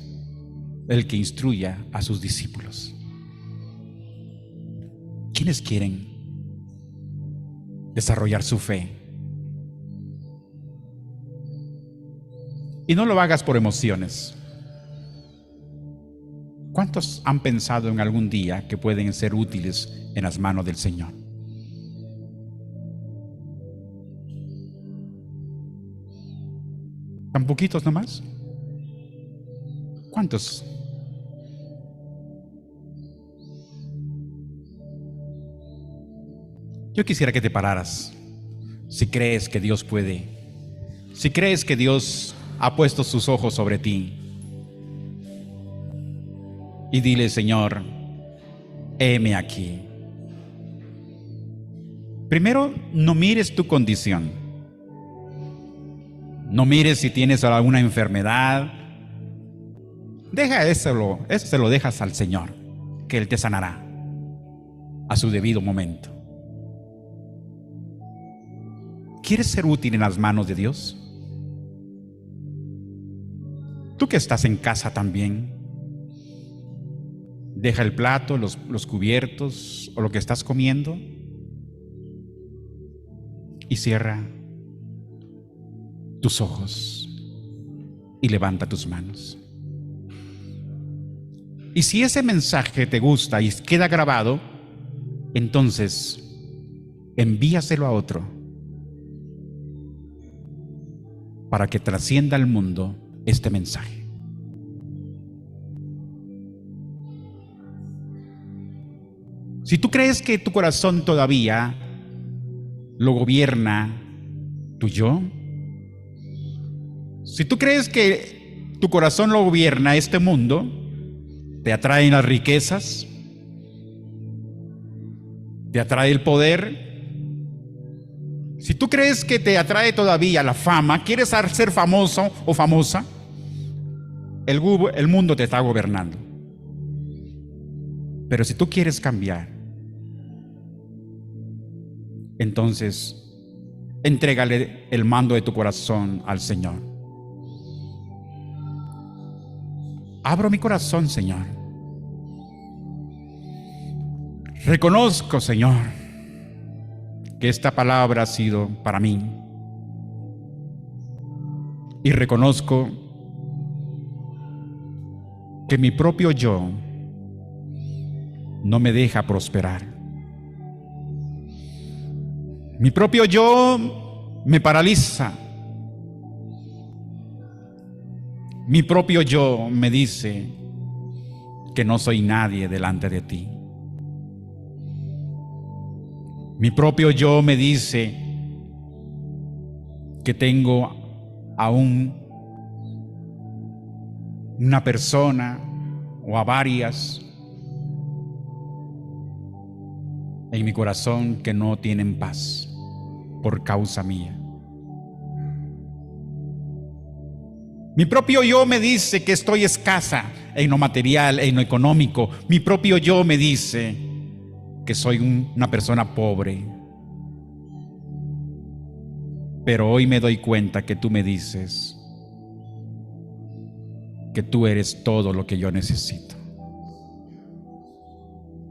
el que instruya a sus discípulos. ¿Quiénes quieren desarrollar su fe? Y no lo hagas por emociones. ¿Cuántos han pensado en algún día que pueden ser útiles en las manos del Señor? ¿Tan poquitos nomás? ¿Cuántos? Yo quisiera que te pararas, si crees que Dios puede, si crees que Dios ha puesto sus ojos sobre ti, y dile, Señor, heme aquí. Primero, no mires tu condición, no mires si tienes alguna enfermedad. Deja eso se lo dejas al Señor, que Él te sanará a su debido momento. ¿Quieres ser útil en las manos de Dios? Tú que estás en casa también, deja el plato, los cubiertos o lo que estás comiendo y cierra tus ojos y levanta tus manos. Y si ese mensaje te gusta y queda grabado, entonces envíaselo a otro para que trascienda al mundo este mensaje. Si tú crees que tu corazón todavía lo gobierna tu yo, si tú crees que tu corazón lo gobierna este mundo, te atraen las riquezas, te atrae el poder, si tú crees que te atrae todavía la fama, quieres ser famoso o famosa, el mundo te está gobernando. Pero si tú quieres cambiar, entonces entrégale el mando de tu corazón al Señor. Abro mi corazón, Señor. Reconozco, Señor, que esta palabra ha sido para mí. Y reconozco que mi propio yo no me deja prosperar. Mi propio yo me paraliza. Mi propio yo me dice que no soy nadie delante de ti. Mi propio yo me dice que tengo aún una persona o a varias en mi corazón que no tienen paz por causa mía. Mi propio yo me dice que estoy escasa en lo material, en lo económico. Mi propio yo me dice que soy una persona pobre. Pero hoy me doy cuenta que tú me dices que tú eres todo lo que yo necesito.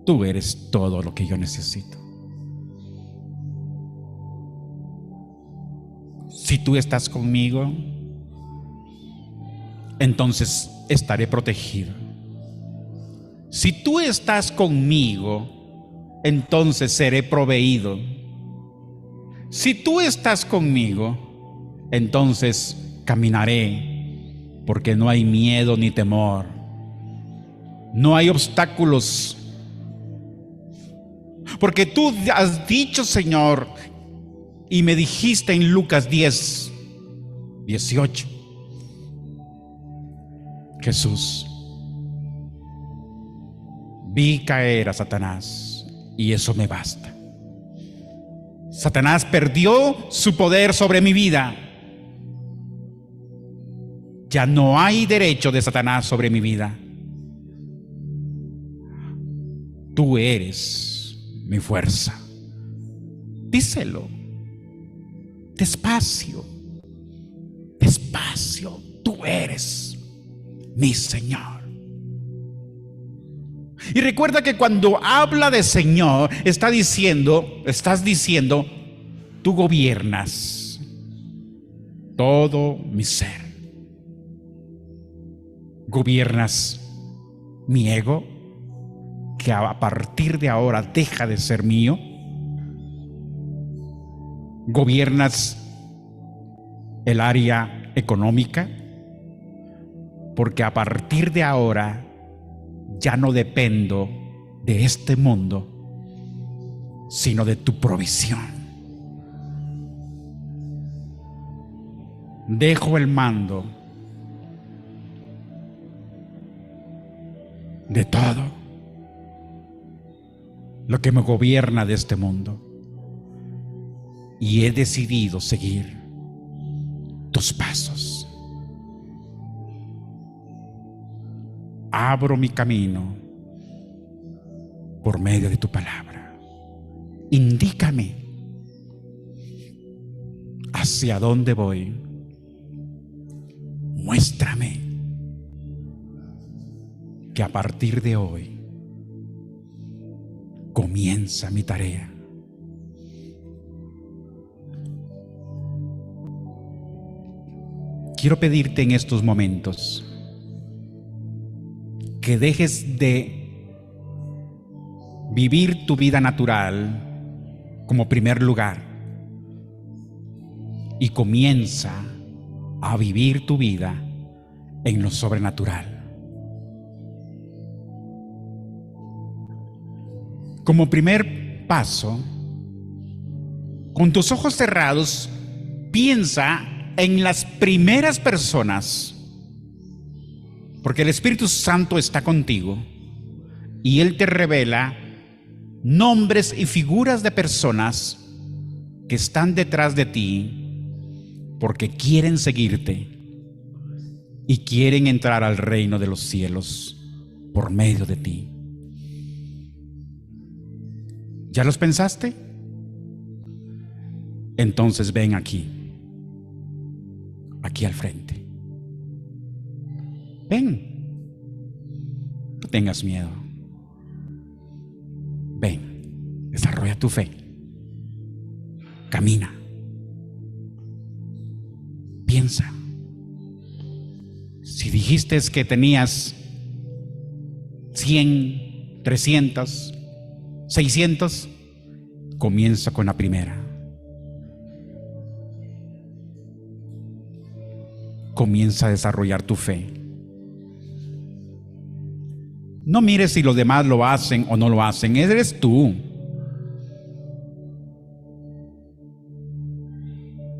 Tú eres todo lo que yo necesito. Si tú estás conmigo, entonces estaré protegido. Si tú estás conmigo, entonces seré proveído. Si tú estás conmigo, entonces caminaré, porque no hay miedo ni temor. No hay obstáculos. Porque tú has dicho, Señor, y me dijiste en Lucas 10:18, Jesús, vi caer a Satanás y eso me basta. Satanás perdió su poder sobre mi vida. Ya no hay derecho de Satanás sobre mi vida. Tú eres mi fuerza. Díselo. Despacio. Despacio. Tú eres mi Señor. Y recuerda que cuando habla de Señor, estás diciendo, tú gobiernas todo mi ser. Gobiernas mi ego, que a partir de ahora deja de ser mío. Gobiernas el área económica, porque a partir de ahora ya no dependo de este mundo, sino de tu provisión. Dejo el mando de todo lo que me gobierna de este mundo y he decidido seguir tus pasos. Abro mi camino por medio de tu palabra. Indícame hacia dónde voy. Muéstrame que a partir de hoy comienza mi tarea. Quiero pedirte en estos momentos que dejes de vivir tu vida natural como primer lugar y comienza a vivir tu vida en lo sobrenatural. Como primer paso, con tus ojos cerrados, piensa en las primeras personas, porque el Espíritu Santo está contigo y Él te revela nombres y figuras de personas que están detrás de ti porque quieren seguirte y quieren entrar al reino de los cielos por medio de ti. ¿Ya los pensaste? Entonces ven aquí al frente. Ven, no tengas miedo. Ven, desarrolla tu fe. Camina. Piensa. Si dijiste que tenías 100, 300, 600, comienza con la primera. Comienza a desarrollar tu fe. No mires si los demás lo hacen o no lo hacen, eres tú.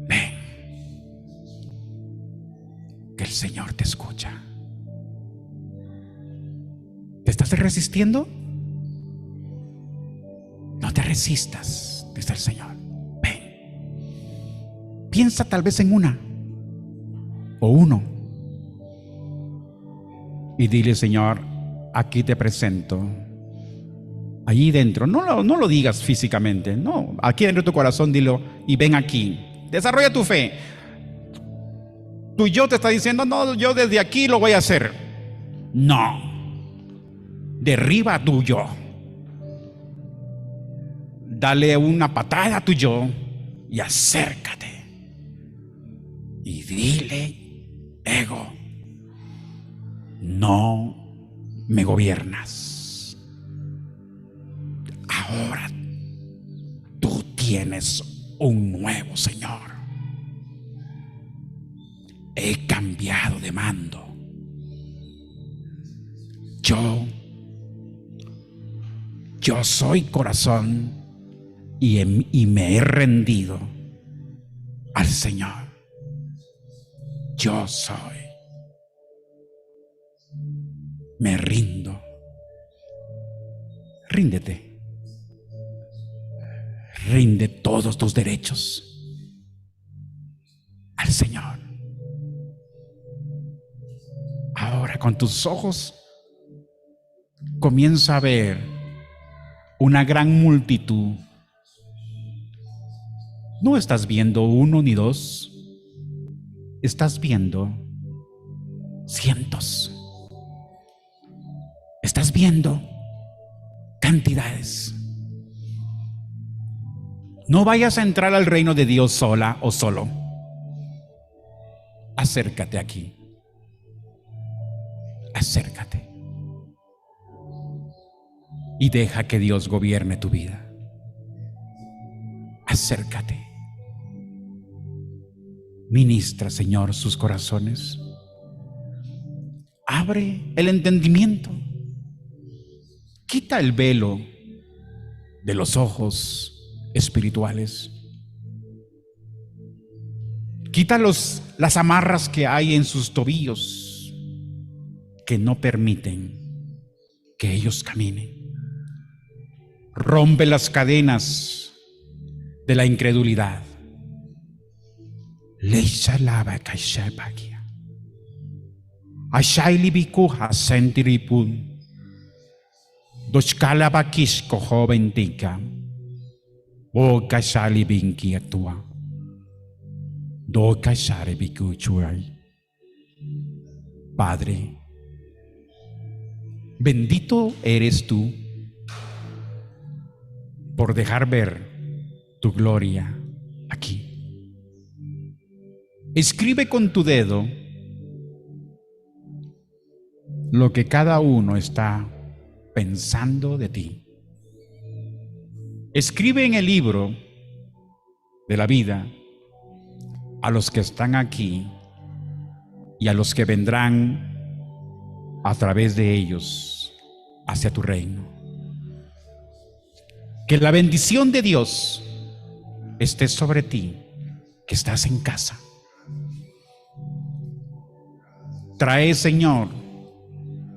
Ven, que el Señor te escucha. ¿Te estás resistiendo? No te resistas, dice el Señor. Ven. Piensa tal vez en una o uno y dile: Señor, aquí te presento. Allí dentro, no lo digas físicamente, no, aquí dentro de tu corazón dilo y ven aquí. Desarrolla tu fe. Tu yo te está diciendo: no, yo desde aquí lo voy a hacer. No, derriba a tu yo. Dale una patada a tu yo y acércate y dile: ego, no me gobiernas. Ahora tú tienes un nuevo Señor. He cambiado de mando. Yo soy corazón y me he rendido al Señor. Yo soy. Me rindo. Ríndete. Rinde todos tus derechos al Señor. Ahora, con tus ojos, comienza a ver una gran multitud. No estás viendo uno ni dos, estás viendo cientos. Estás viendo cantidades. No vayas a entrar al reino de Dios sola o solo. Acércate aquí. Acércate. Y deja que Dios gobierne tu vida. Acércate. Ministra, Señor, sus corazones. Abre el entendimiento. Quita el velo de los ojos espirituales. Quita las amarras que hay en sus tobillos que no permiten que ellos caminen. Rompe las cadenas de la incredulidad. Leisha lava kaishapakia. Ashaili bikuha sentiripun. Doshkala bakishko joventica. O kashali binki atua. Do kashare bikuchuay. Padre, bendito eres tú por dejar ver tu gloria aquí. Escribe con tu dedo lo que cada uno está pensando de ti. Escribe en el libro de la vida a los que están aquí y a los que vendrán a través de ellos hacia tu reino. Que la bendición de Dios esté sobre ti, que estás en casa. Trae, Señor,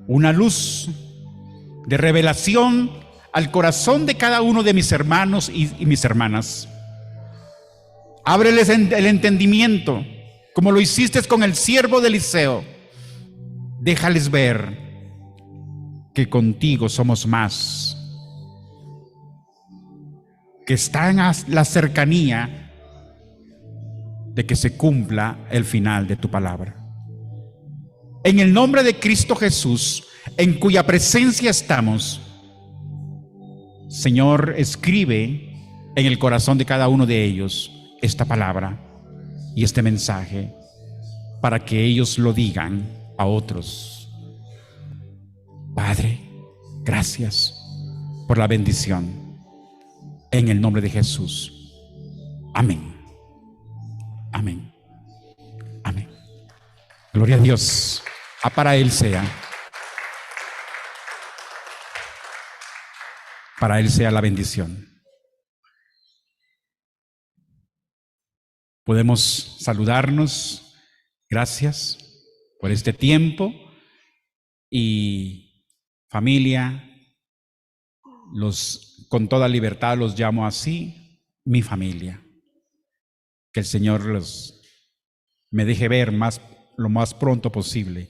una luz de revelación al corazón de cada uno de mis hermanos y mis hermanas. Ábreles el entendimiento, como lo hiciste con el siervo de Eliseo. Déjales ver que contigo somos más, que está en la cercanía de que se cumpla el final de tu palabra. En el nombre de Cristo Jesús, en cuya presencia estamos, Señor, escribe en el corazón de cada uno de ellos esta palabra y este mensaje para que ellos lo digan a otros. Padre, gracias por la bendición. En el nombre de Jesús. Amén. Amén. Amén. Gloria a Dios. Para Él sea. Para Él sea la bendición. Podemos saludarnos. Gracias por este tiempo. Y familia, con toda libertad los llamo así, mi familia. Que el Señor me deje ver lo más pronto posible